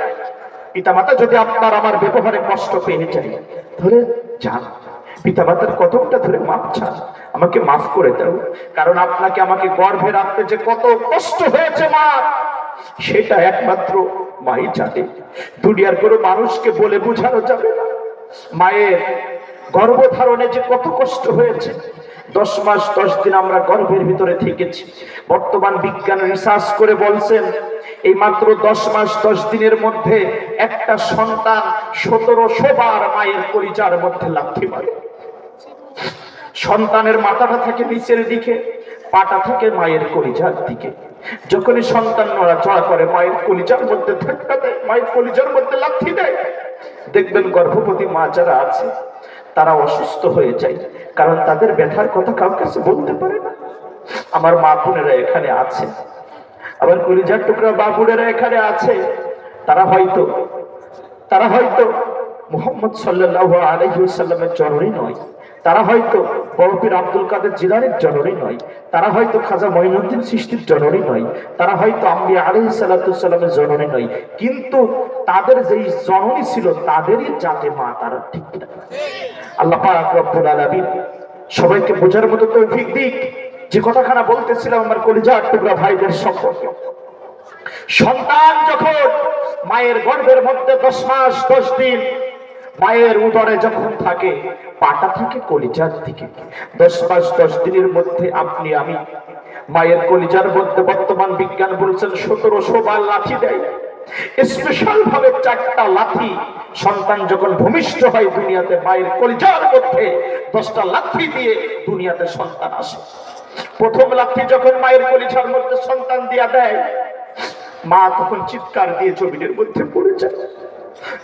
পিতামাতা যদি আপনার আমার ব্যবহারে কষ্ট পেয়ে যায়, ধরে যান, পিতামাতার কদমটা ধরে মাপ চান, আমাকে মাফ করে দাও। কারণ আপনাকে আমাকে গর্ভে রাখতে যে কত কষ্ট হয়েছে মা, সেটা একমাত্র মাই জানে। দুনিয়ার কোনো মানুষকে বলে বোঝানো যাবে না। মায়ের গর্ভধারণে যে কত কষ্ট হয়েছে। 10 মাস 10 দিন আমরা গর্ভের ভিতরে থেকেছি। বর্তমান বিজ্ঞান রিসার্চ করে বলছেন, এই মাত্র 10 মাস 10 দিনের মধ্যে একটা সন্তান 1700 বার মায়ের কলিজার মধ্যে লাথি মারে। সন্তানের মাথাটা থাকে নিচের দিকে, পাটা থাকে মায়ের কলিজার দিকে। যখনই সন্তান নড়াচড়া করে, মায়ের কলিজার মধ্যে ধাক্কা দেয়, মায়ের কলিজার মধ্যে লাথি দেয়। দেখবেন গর্ভবতী মা যারা আছে, তারা অসুস্থ হয়ে যায়, কারণ তাদের ব্যথার কথা কারোর কাছে বলতে পারে না। আমার মা বোনেরা এখানে আছে, আবার কলিজার টুকরা মা বোনেরা এখানে আছে, তারা হয়তো মুহাম্মদ সাল্লাল্লাহু আলাইহি ওয়াসাল্লামের জননী নয়, তারা হয়তো বড় পীর আব্দুল কাদের জিলানীর জননী নয়, তারা হয়তো খাজা মঈনুদ্দিন চিশতির জননী নয়, তারা হয়তো আম্বিয়া আলাইহিস সালাতু সালামের জননী নয়, কিন্তু তাদের যেই জননী ছিল তাদেরই জাতে মা তারা, ঠিক না? আল্লাহ পাক রব্বুল আলামিন সবাইকে বোঝার মতো তৌফিক দিক। যে কথাখানা বলতেছিলাম আমার কলিজার টুকরা ভাইদের সম্পর্কে, সন্তান যখন মায়ের গর্ভের মধ্যে 10 মাস 10 দিন মায়ের উদরে যখন থাকে, পাটা থাকে কলিজার দিকে। 10 মাস 10 দিনের মধ্যে আপনি আমি মায়ের কলিজার মধ্যে বর্তমান বিজ্ঞান বলছেন 1700 বার লাথি দেয়। স্পেশাল ভাবে 4টা লাথি সন্তান যখন ভূমিষ্ঠ হয় দুনিয়াতে, মায়ের কলিজার মধ্যে 10টা লাথি দিয়ে দুনিয়াতে সন্তান আসে। প্রথম লাথি যখন মায়ের কলিজার মধ্যে সন্তান দিয়া দেয়, মা তখন চিৎকার দিয়ে জমিনের মধ্যে পড়ে যায়।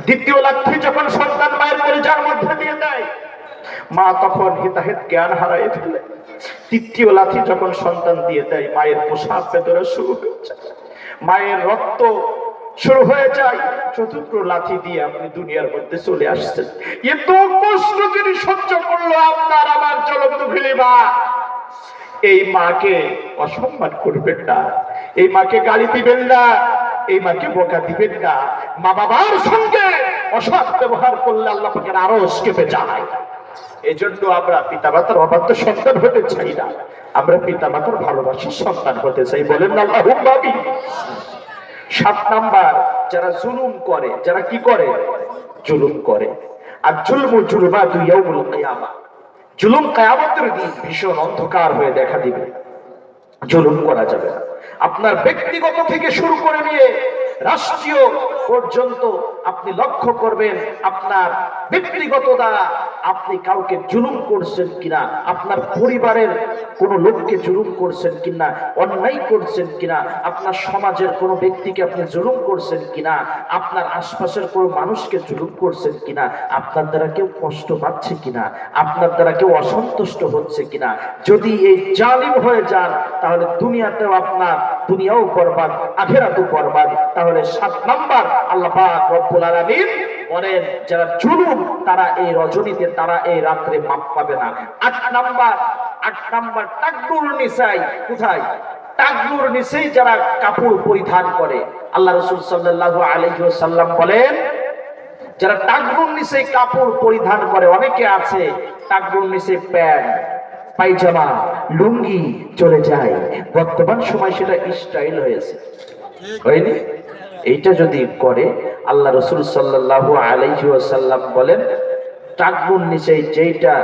দ্বিতীয় লাথি যখন সন্তান মায়ের কলিজার মধ্যে দিয়ে দেয়, মা তখন হিতাহিত জ্ঞান হারায় ফেলে। তৃতীয় লাথি যখন সন্তান দিয়ে দেয়, মায়ের প্রসাব ভেতরে শুরু হয়ে যায়, মায়ের রক্ত শুরু হয়ে যায়। চতুর্থ লাথি দিয়ে আপনি দুনিয়ার মধ্যে চলে আসছেন। এত কষ্ট যিনি সহ্য করলো আপনার আমার জলদুঘিলি মা, এই মাকে অসম্মান করবেন না, এই মাকে গালি দিবেন না, এই মাকে বোকা দিবেন না। মা বাবার সঙ্গে অসৎ ব্যবহার করলে আল্লাহ পাকের আরশ কেঁপে যায়। এই জন্য আমরা পিতামাতার অবাধ্য সন্তান হতে চাই না, আমরা পিতামাতার ভালোবাসার সন্তান হতে চাই। বলেন না আল্লাহুম্মা আমিন। 7 নাম্বার, যারা জুলুম করে, যারা কি করে? জুলুম করে। আর জুলুমাতু ইয়াউমুল কিয়ামা, জুলুম কিয়ামতের দিন ভীষণ অন্ধকার হয়ে দেখা দিবে। জুলুম করা যাবে না। আপনার ব্যক্তিগত থেকে শুরু করে নিয়ে রাষ্ট্রীয় পর্যন্ত আপনি লক্ষ্য করবেন, আপনার ব্যক্তিগত দ্বারা আপনি কাউকে জুলুম করছেন কিনা, আপনার পরিবারের কোনো লোককে জুলুম করছেন কিনা, অন্যায় করছেন কিনা, আপনার সমাজের কোনো ব্যক্তিকে আপনি জুলুম করছেন কিনা, আপনার আশপাশের কোনো মানুষকে জুলুম করছেন কিনা, আপনার দ্বারা কেউ কষ্ট পাচ্ছে কিনা, আপনার দ্বারা কেউ অসন্তুষ্ট হচ্ছে কিনা। যদি এই জালিম হয়ে যান তাহলে দুনিয়াতেও আপনার দুনিয়াও বরবাদ, আখিরাতও বরবাদ। তাহলে 7 নাম্বার আল্লাহ পাক রব্বুল আলামিন বলেন, যারা জুলুম তারা এই রজনীতে, তারা এই রাত্রে মাপ পাবে না। 8 নাম্বার তাকবুর নিসাই। কোথায়? তাকবুর নিসাই, যারা কাপড় পরিধান করে। আল্লাহ রাসূল সাল্লাল্লাহু আলাইহি ওয়াসাল্লাম বলেন, যারা তাকবুর নিসাই কাপড় পরিধান করে, অনেকে আছে তাকবুর নিসাই প্যান্ট পায়জামা লুঙ্গি চলে যায়, বর্তমান সময় সেটা স্টাইল হয়েছে, হয়নি? এইটা যদি করে, আল্লাহ রাসূল সাল্লাল্লাহু আলাইহি ওয়াসাল্লাম বলেন, টাকনুর নিচে যেটা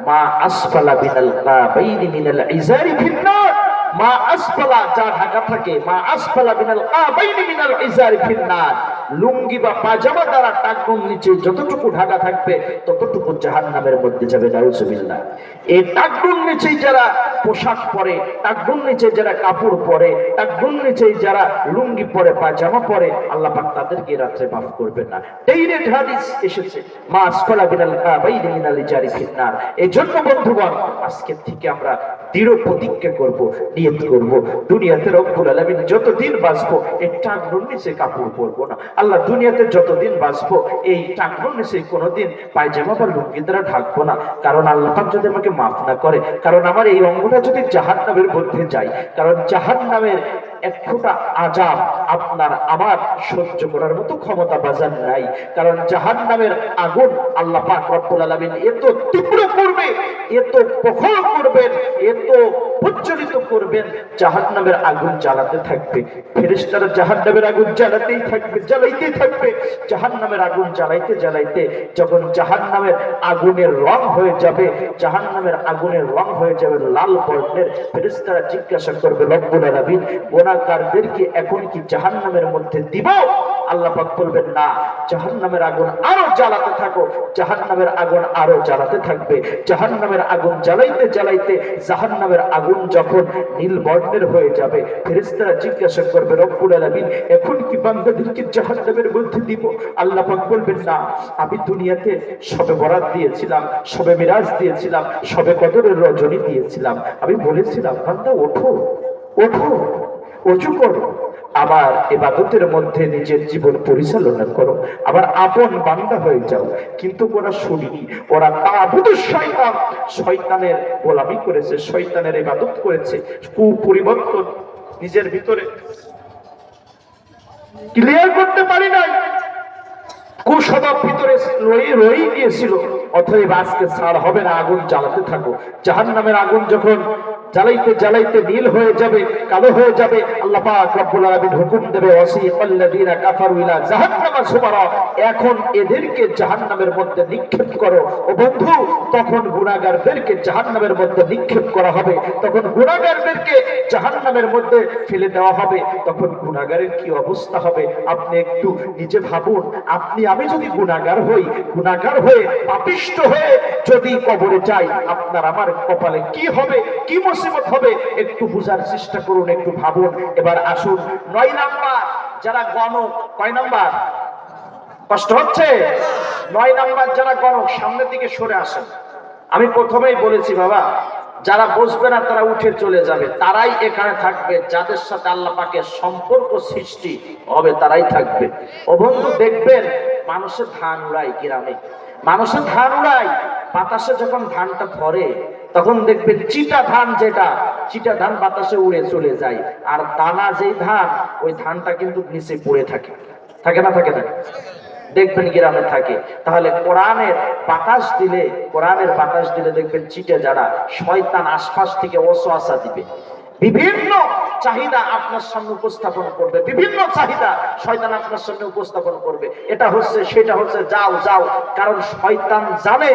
মা আসফালা বিনাল কাবাইনি মিনাল ইজারি ফিন্নার, মা আসফালা যা ঢাকা থাকে, মা আসফালা বিনাল কাবাইনি মিনাল ইজারি ফিন্নার, লুঙ্গি বা পাজামা দ্বারা টাকনুর নিচে যতটুকু ঢাকা থাকবে ততটুকু জাহান্নামের মধ্যে যাবে। নাউজুবিল্লাহ। এই টাকনুর নিচে যারা পোশাক পরে, টাকনুর নিচে যারা কাপড় পরে, টাকনুর নিচে যারা লুঙ্গি পরে, পাজামা পরে, আল্লাহ পাক তাদেরকে রাত্রে মাফ করবেন না। ডাইরেক্ট হাদিস এসেছে, মা আসফালা বিনাল কাবাইনি মিনাল ইজারি ফিন্নার। এজন্য বন্ধুগণ, আজকে থেকে আমরা দৃঢ় প্রতিজ্ঞা করব, নিয়ত করব, দুনিয়াতে রব্বুল আলামিন যতদিন বাঁচবো এই টাকনুর নিচে কাপড় পরবো না। আল্লাহ দুনিয়াতে যতদিন বাঁচবো এই টাকনুর নিচে কোনোদিন পায়জামা বা লুঙ্গি দ্বারা ঢাকবো না। কারণ আল্লাহ পাক যদি আমাকে মাফ না করে, কারণ আমার এই অঙ্গটা যদি জাহান্নামের মধ্যে যায়, কারণ জাহান্নামের এক ফোঁটা আযাব আপনার আমার সহ্য করার মতো ক্ষমতা বাজার নাই। কারণ জাহান্নামের আগুন আল্লাহ পাক রব্বুল আলামিন এত তীব্র করবে, এত প্রখর করবেন, এত প্রজ্বলিত করবেন, জাহান্নামের আগুন জ্বালাতে থাকবে। ফেরেশতারা জাহান্নামের আগুন জ্বালাতেই থাকবে, জ্বালাইতেই থাকবে। জাহান্নামের আগুন জ্বালাইতে জ্বালাইতে যখন জাহান্নামের আগুনের রং হয়ে যাবে, জাহান্নামের আগুনের রং হয়ে যাবে লাল বর্ণের, ফেরেশতারা জিজ্ঞাসা করবে রব্বুল আলামিন, গুনাহগারদেরকে এখন কি জাহান্নামের মধ্যে দিব? আল্লাহ পাক বলবেন, না, জাহান্নামের আগুন আরো জ্বালাতে থাকো। জাহান্নামের আগুন আরো জ্বালাতে থাকবে। জাহান্নামের আগুন জ্বালাইতে জ্বালাইতে জাহান্নামের আগুন যখন নীল বর্ণের হয়ে যাবে, ফেরেশতারা জিজ্ঞাসা করবে রব্বুল আলামিন, এখন কি বান্দাদেরকে জাহান্নামের মধ্যে দিব? আল্লাহ পাক বলবেন, না, আমি দুনিয়াতে শবে বরাত দিয়েছিলাম, শবে মিরাজ দিয়েছিলাম, শবে কদরের রজনী দিয়েছিলাম। আমি বলেছিলাম, বান্দা ওঠো, ওঠো, ওযু করো, আমার ইবাদতের মধ্যে নিজের জীবন পরিচালনা করো, আবার আপন বান্দা হয়ে যাও। কিন্তু ওরা শুনিনি, ওরা তাগুতুশ শয়তান, শয়তানের গোলামি করেছে, শয়তানের ইবাদত করেছে। কুপরিবর্তন নিজের ভিতরে ক্লিয়ার করতে পারি নাই, কুস্বভাব ভিতরে রয়ে গিয়েছিল। অতএব আজকে ছাড় হবে না, আগুন জ্বালাতে থাকো। জাহান্নামের আগুন যখন জ্বালাইতে জ্বালাইতে নীল হয়ে যাবে, কালো হয়ে যাবে, আল্লাহ পাক রব্বুল আলামিন হুকুম দেবে, ওয়াসিকাল্লাযীনা কাফারু ইলা জাহান্নামা যুমারা, এখন এদেরকে জাহান্নামের মধ্যে নিক্ষেপ করো। ও বন্ধু, তখন গুনাহগারদেরকে জাহান্নামের মধ্যে নিক্ষেপ করা হবে, তখন গুনাহগারদেরকে জাহান্নামের মধ্যে ফেলে দেওয়া হবে। তখন গুনাহগারের কি অবস্থা হবে আপনি একটু নিজে ভাবুন। আপনি আমি যদি গুনাহগার হই, গুনাহগার হয়ে পাপিষ্ঠ হয়ে যদি কবরে যাই, আপনার আমার কপালে কি হবে, কি মুসিবত হবে, একটু বুঝার চেষ্টা করুন, একটু ভাবুন। এবার আসুন 9 নাম্বার, যারা গণক। কয় নাম্বার? কষ্ট হচ্ছে? 9 নাম্বার যারা গণক, সামনের দিকে সরে আসেন। আমি প্রথমেই বলেছি বাবা, যারা বসবে না তারা উঠে চলে যাবে, তারাই এখানে থাকবে। যাদের সাথে আল্লাহ পাকের সম্পর্ক সৃষ্টি হবে তারাই থাকবে। ও বন্ধু, দেখবেন মানুষের ধান উড়ায় গ্রামে, মানুষের ধান উড়ায়, বাতাসে যখন ধানটা ধরে তখন দেখবেন চিটা ধান, যেটা চিটা ধান বাতাসে উড়ে চলে যায়, আর দানা যেই ধান, ওই ধানটা কিন্তু নিচে পড়ে থাকে। থাকে না? থাকে না? দেখবেন গ্রামে থাকে। তাহলে কোরআনের বাতাস দিলে, কোরআনের বাতাস দিলে দেখবেন চিটে যারা, শয়তান আশপাশ থেকে ওয়াসওয়াসা দিবে, বিভিন্ন চাহিদা আপনার সামনে উপস্থাপন করবে, বিভিন্ন চাহিদা শয়তান আপনার সামনে উপস্থাপন করবে। এটা হচ্ছে, সেটা হচ্ছে, যাও যাও। কারণ শয়তান জানে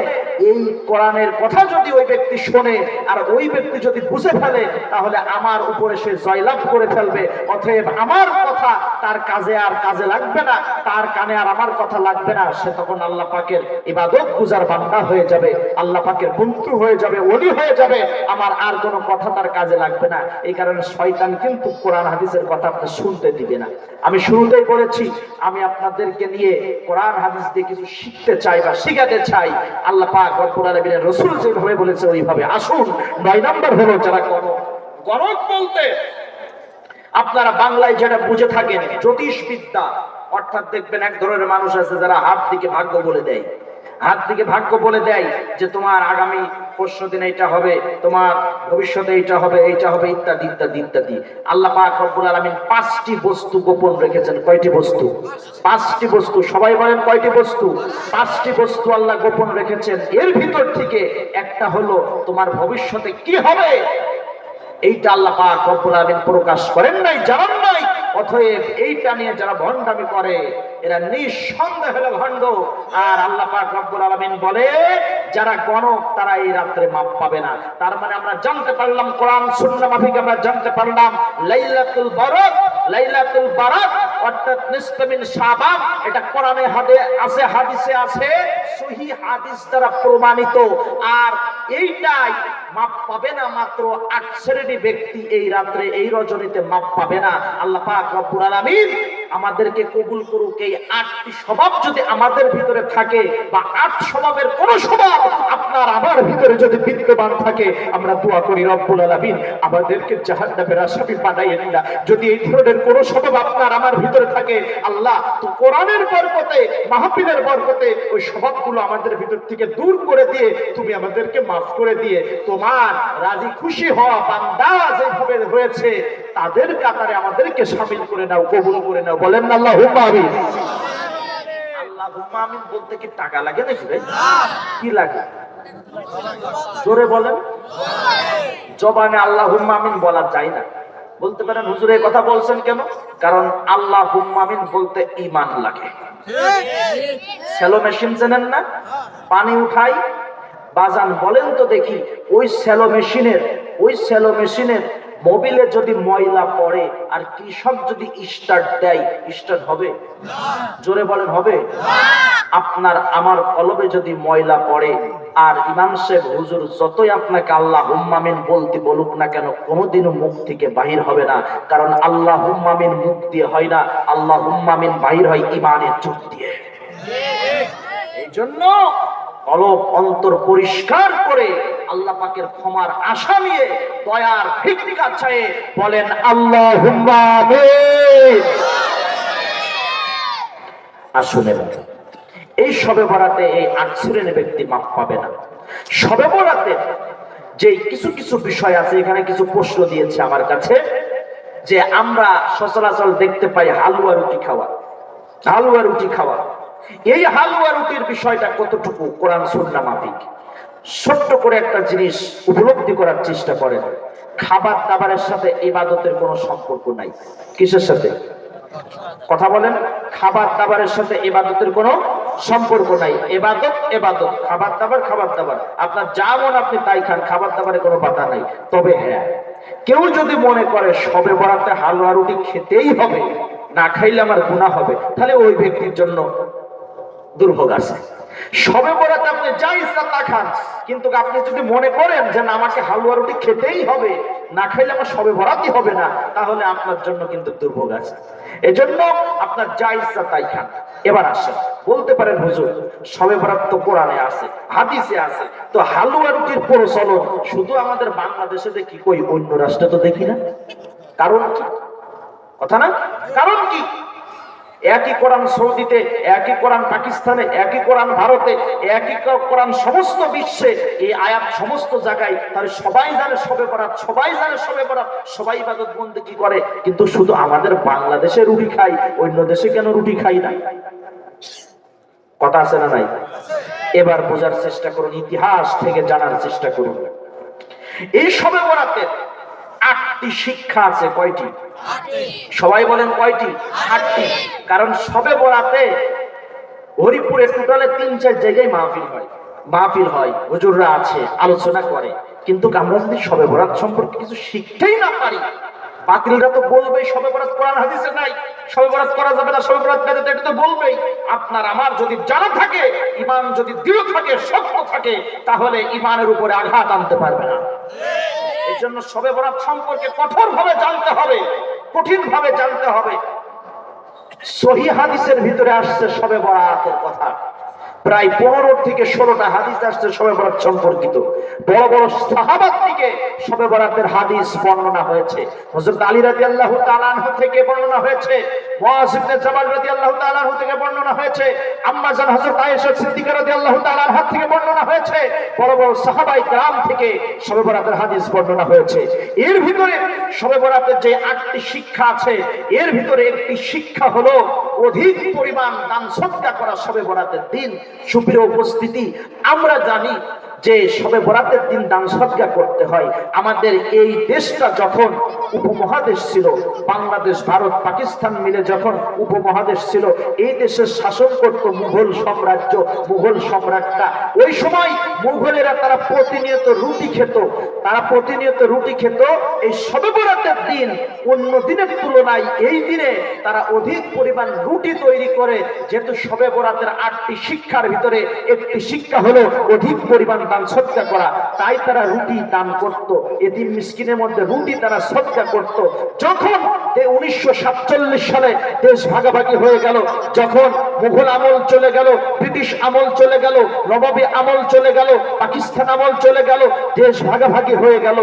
এই কোরআনের কথা যদি ওই ব্যক্তি শোনে আর ওই ব্যক্তি যদি বুঝে ফেলে, তাহলে আমার উপরে সে জয়লাভ করে ফেলবে। অতএব আমার কথা তার কাজে আর কাজে লাগবে না, তার কানে আর আমার কথা লাগবে না। সে তখন আল্লাহ পাকের ইবাদত গুজার বান্দা হয়ে যাবে, আল্লাহ পাকের বন্ধু হয়ে যাবে, ওলি হয়ে যাবে। আমার আর কোনো কথা তার কাজে লাগবে না। এই কারণে শয়তান কিন্তু কোরআন হাদিসের কথা আপনি শুনতে দিবে না। আমি শুরুতেই বলেছি, আমি আপনাদেরকে নিয়ে কোরআন হাদিস দিয়ে কিছু শিখতে চাই বা শিখাতে চাই। আল্লাহ পাক রব্বুল আলামিনের রাসূল যেভাবে বলেছে ওইভাবে আসুন। 9 নাম্বার হলো যারা গণক। গণক বলতে আপনারা বাংলায় যেটা বুঝে থাকেন জ্যোতিষবিদ্যা, অর্থাৎ দেখবেন এক ধরনের মানুষ আছে যারা হাত দিকে ভাগ্য বলে দেয়, হাত দিকে ভাগ্য বলে দেয় যে তোমার আগামী পরশু দিন এইটা হবে, তোমার ভবিষ্যতে এইটা হবে, এইটা হবে, ইত্যাদি ইত্যাদি ইত্যাদি। আল্লাহ পাক রব্বুল আলামিন 5টি বস্তু গোপন রেখেছেন। কয়টি বস্তু? 5টি বস্তু। সবাই বলেন কয়টি বস্তু? 5টি বস্তু আল্লাহ গোপন রেখেছেন। এর ভিতর থেকে একটা হলো তোমার ভবিষ্যতে কি হবে, এইটা আল্লাহ পাক রব্বুল আলামিন প্রকাশ করেন নাই, জানান নাই। অতএব এইটা নিয়ে যারা ভণ্ডামি করে এরা নিঃসন্দেহে ভণ্ড। আর আল্লাহ পাক রব্বুল আলামিন বলে যারা গণক তারা এই রাত্রে মাপ পাবে না। তার মানে আমরা জানতে পারলাম, কোরআন সুন্নাহ মাফিক আমরা জানতে পারলাম লাইলাতুল বারাত, লাইলাতুল বারাত অর্থাৎ নিসফ মিন শাবান, এটা কোরআনে আছে, হাদিসে আছে, সহিহ হাদিস দ্বারা প্রমাণিত। আর এইটাই মাপ পাবে না মাত্র 8 শ্রেণী ব্যক্তি এই রাত্রে, এই রজনীতে মাপ পাবে না। আল্লাহ পাক রব্বুল আলামিন আমাদেরকে কবুল করুক। এই 8টি স্বভাব যদি আমাদের ভিতরে থাকে, বা 8 স্বভাবের কোন স্বভাব আপনার আমার ভিতরে যদি বিদ্যমান থাকে, আমরা দোয়া করি রব্বুল আলামিন আমাদেরকে জাহান্নামের আসামি বানাইয়েন না। যদি এই ধরনের কোন স্বভাব আপনার আমার ভিতরে থাকে, আল্লাহ তো কোরআনের বরকতে, মাহফিলের বরকতে ওই স্বভাবগুলো আমাদের ভিতর থেকে দূর করে দিয়ে তুমি আমাদেরকে মাফ করে দিয়ে তোমার রাজি খুশি হওয়া বান্দা যেভাবে হয়েছে তাদের কাতারে আমাদেরকে শামিল করে নাও, কবুল করে নাও। বলেন না আল্লাহুম্মা আমিন। আল্লাহুম্মা আমিন বলতে কি টাকা লাগে নাকি ভাই? কি লাগে? জোরে বলেন। জবানে আল্লাহুম্মা আমিন বলা যায় না। বলতে পারেন হুজুর এই কথা বলছেন কেন? কারণ আল্লাহুম্মা আমিন বলতে ঈমান লাগে। সেলো মেশিন চেনেন না? পানি উঠাই বাজান, বলেন তো দেখি ওই সেলো মেশিনের মোবিলে যদি ময়লা পড়ে আর কৃষক যদি স্টার্ট দেয়, স্টার্ট হবে? জোরে বলেন হবে? আপনার আমার কলবে যদি ময়লা পড়ে আর ইমাম সাহেব হুজুর যতই আপনাকে আল্লাহুম্মা আমিন বলতে বলুক না কেন, কোনোদিনও মুখ থেকে বাহির হবে না। কারণ আল্লাহুম্মা আমিন মুখ দিয়ে হয় না, আল্লাহুম্মা আমিন বাহির হয় ঈমানের চোখ দিয়ে। এই জন্য কলব অন্তর পরিষ্কার করে আল্লাহ পাকের ক্ষমার আশা নিয়ে দয়ার ভিক্ষা চায়ে বলেন আল্লাহুম্মা আমিন। আসলে এই শবে বরাতে এই 8 শ্রেণীর ব্যক্তি মাপ পাবে না। শবে বরাতে যে কিছু কিছু বিষয় আছে, এখানে কিছু প্রশ্ন দিয়েছে আমার কাছে, যে আমরা সচরাচর দেখতে পাই হালুয়া রুটি খাওয়া, হালুয়া রুটি খাওয়া। এই হালুয়া রুটির বিষয়টা কতটুকু কোরআন সুন্নাহ মাফিক? ছোট্ট করে একটা জিনিস উপলব্ধি করার চেষ্টা করেন। খাবার দাবারের সাথে ইবাদতের কোনো সম্পর্ক নাই। কিসের সাথে? কথা বলেন। খাবার দাবারের সাথে ইবাদতের কোনো সম্পর্ক নাই। ইবাদত ইবাদত, খাবার দাবার খাবার দাবার। আপনার যা মন আপনি তাই খান, খাবার দাবারে কোনো বাধা নাই। তবে হ্যাঁ, কেউ যদি মনে করে শবে বরাতে হালুয়া রুটি খেতেই হবে, না খাইলে আমার গুনাহ হবে, তাহলে ওই ব্যক্তির জন্য দুর্ভোগ আছে। শবে বরাতে আপনি যা ইচ্ছা তা খান, কিন্তু আপনি যদি মনে করেন যে না আমাকে হালুয়া রুটি খেতেই হবে, না খাইলে আমার শবে বরাতই হবে না, তাহলে আপনার জন্য কিন্তু দুর্ভোগ আছে। এজন্য আপনার যা ইচ্ছা তাই খান। এবার আসেন, বলতে পারেন হুজুর শবে বরাত তো কোরআনে আছে, হাদিসে আছে, তো হালুয়া রুটির প্রচলন শুধু আমাদের বাংলাদেশে দেখি, কই অন্য রাষ্ট্রে তো দেখি না। কারণ কি? কথা না, কারণ কি? একই কোরআন সৌদিতে, একই কোরআন পাকিস্তানে, একই কোরআন ভারতে, একই কোরআন সমস্ত বিশ্বে, এই আয়াত সমস্ত জায়গায়। তাহলে সবাই জানে শবে বরাত, সবাই জানে শবে বরাত, সবাই ইবাদত বন্দেগি করে, কিন্তু শুধু আমাদের বাংলাদেশে রুটি খাই, অন্য দেশে কেন রুটি খাই না? কথা আছে না নাই? এবার বোঝার চেষ্টা করুন, ইতিহাস থেকে জানার চেষ্টা করুন। এই শবে বরাতের 8টি শিক্ষা আছে। কয়টি? সবাই বলেন কয়টি? 8টি। কারণ শবে বরাতে হরিপুরে টোটালে 3-4 জায়গায় মাহফিল হয়, হুজুররা আছে, আলোচনা করে। কিন্তু আমরা যদি শবে বরাত সম্পর্কে কিছু শিখতেই না পারি, বাতিলরা তো বলবেই শবে বরাত কোরআন হাদিসে নাই, শবে বরাত করা যাবে না, শবে বরাত বেদাত, এটা তো বলবেই। আপনার আমার যদি জানা থাকে, ঈমান যদি দৃঢ় থাকে, শক্ত থাকে, তাহলে ঈমানের উপরে আঘাত আনতে পারবে না। এই জন্য শবে বরাত সম্পর্কে কঠোরভাবে জানতে হবে, কঠিনভাবে জানতে হবে। সহিহ হাদিসের ভিতরে আসছে শবে বরাতের কথা, প্রায় 15 থেকে 16টা হাদিস আসছে শবে বরাত সম্পর্কিত। বড় বড় সাহাবা থেকে শবে বরাতের হাদিস বর্ণনা হয়েছে। হযরত আলী রাদিয়াল্লাহু তাআলা আনহু থেকে বর্ণনা হয়েছে, মুআয ইবনে জাবাল রাদিয়াল্লাহু তাআলা আনহু থেকে বর্ণনা হয়েছে, আম্মা জান হযরত আয়েশা সিদ্দিকা রাদিয়াল্লাহু তাআলা আনহা থেকে বর্ণনা হয়েছে, বড় বড় সাহাবায়ে কেরাম থেকে শবে বরাতের হাদিস বর্ণনা হয়েছে। এর ভিতরে শবে বরাতের যে 8টি শিক্ষা আছে, এর ভিতরে একটি শিক্ষা হলো অধিক পরিমাণ দান সদকা করা শবে বরাতের দিন। সুপ্রিয় উপস্থিতি, আমরা জানি যে শবে বরাতের দিন দান সদকা করতে হয়। আমাদের এই দেশটা যখন উপমহাদেশ ছিল, বাংলাদেশ, ভারত, পাকিস্তান মিলে যখন উপমহাদেশ ছিল, এই দেশের শাসন করত মুঘল সাম্রাজ্য, মুঘল সম্রাটরা। ওই সময় মুঘলেরা তারা প্রতিনিয়ত রুটি খেত, এই শবে বরাতের দিন অন্য দিনের তুলনায় এই দিনে তারা অধিক পরিমাণ রুটি তৈরি করে। যেহেতু শবে বরাতের 8টি শিক্ষার ভিতরে একটি শিক্ষা হলো অধিক পরিমাণ দান সদকা করা, তাই তারা রুটি দান করত, এতিম মিসকিনের মধ্যে রুটি তারা সদকা করত। যখন 1947 সালে দেশ ভাগাভাগি হয়ে গেল, যখন মুঘল আমল চলে গেল, ব্রিটিশ আমল চলে গেল, নবাবী আমল চলে গেল, পাকিস্তান আমল চলে গেল, দেশ ভাগাভাগি হয়ে গেল,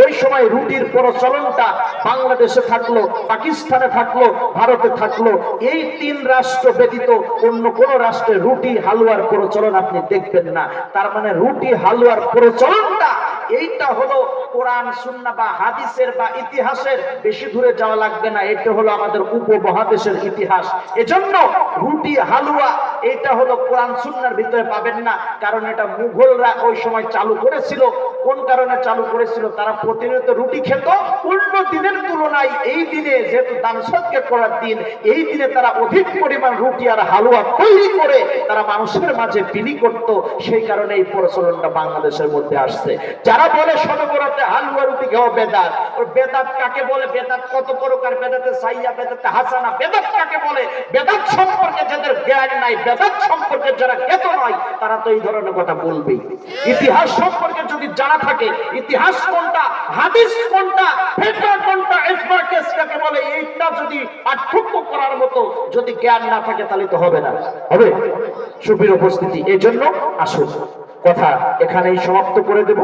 ওই সময় রুটির প্রচলনটা বাংলাদেশে থাকলো, পাকিস্তানে থাকলো, ভারতে থাকলো। এই 3 রাষ্ট্র ব্যতীত অন্য কোন রাষ্ট্রে রুটি হালুয়ার প্রচলন আপনি দেখবেন না। তার মানে রুটি হালুয়ার প্রচলনটা এইটা হলো কোরআন সুন্নাহ বা হাদিসের বা ইতিহাসের, বেশি দূরে যাওয়া লাগবে না, এটা হলো আমাদের উপমহাদেশের ইতিহাস। এজন্য রুটি হালুয়া এটা হলো কোরআন সুন্নাহর ভিতরে পাবেন না, কারণ এটা মুঘলরা ওই সময় চালু করেছিল। কোন কারণে চালু করেছিল? তারা প্রতিনিয়ত রুটি খেত, অন্য দিনের তুলনায় এই দিনে যেহেতু দান সদকা করার দিন, এই দিনে তারা অধিক পরিমাণ রুটি আর হালুয়া তৈরি করে তারা মানুষের মাঝে বিলি করত। সেই কারণে এই প্রচলনটা বাংলাদেশের মধ্যে আসছে। যারা বলে শবে বরাতে হালুয়া রুটি খাওয়া বেদাত, ওই বেদাত কাকে বলে? বেদাত কত প্রকার, বেদাতে সাইয়া, বেদাতে হাসানা, বেদাত কাকে বলে? বেদাত সম্পর্কে যাদের জ্ঞান নাই, বেদাত সম্পর্কে যারা জ্ঞাত নয়, তারা তো এই ধরনের কথা বলবেই। ইতিহাস সম্পর্কে যদি জানা থাকে, ইতিহাস কোনটা, হাদিস কোনটা, ফিকহ কোনটা, ইজমা কেস কাকে বলে, এইটা যদি পার্থক্য করার মতো যদি জ্ঞান না থাকে, তাহলে তো হবে না। হবে সুপ্রিয় উপস্থিতি। এই জন্য আসুন কথা এখানেই সমাপ্ত করে দেব।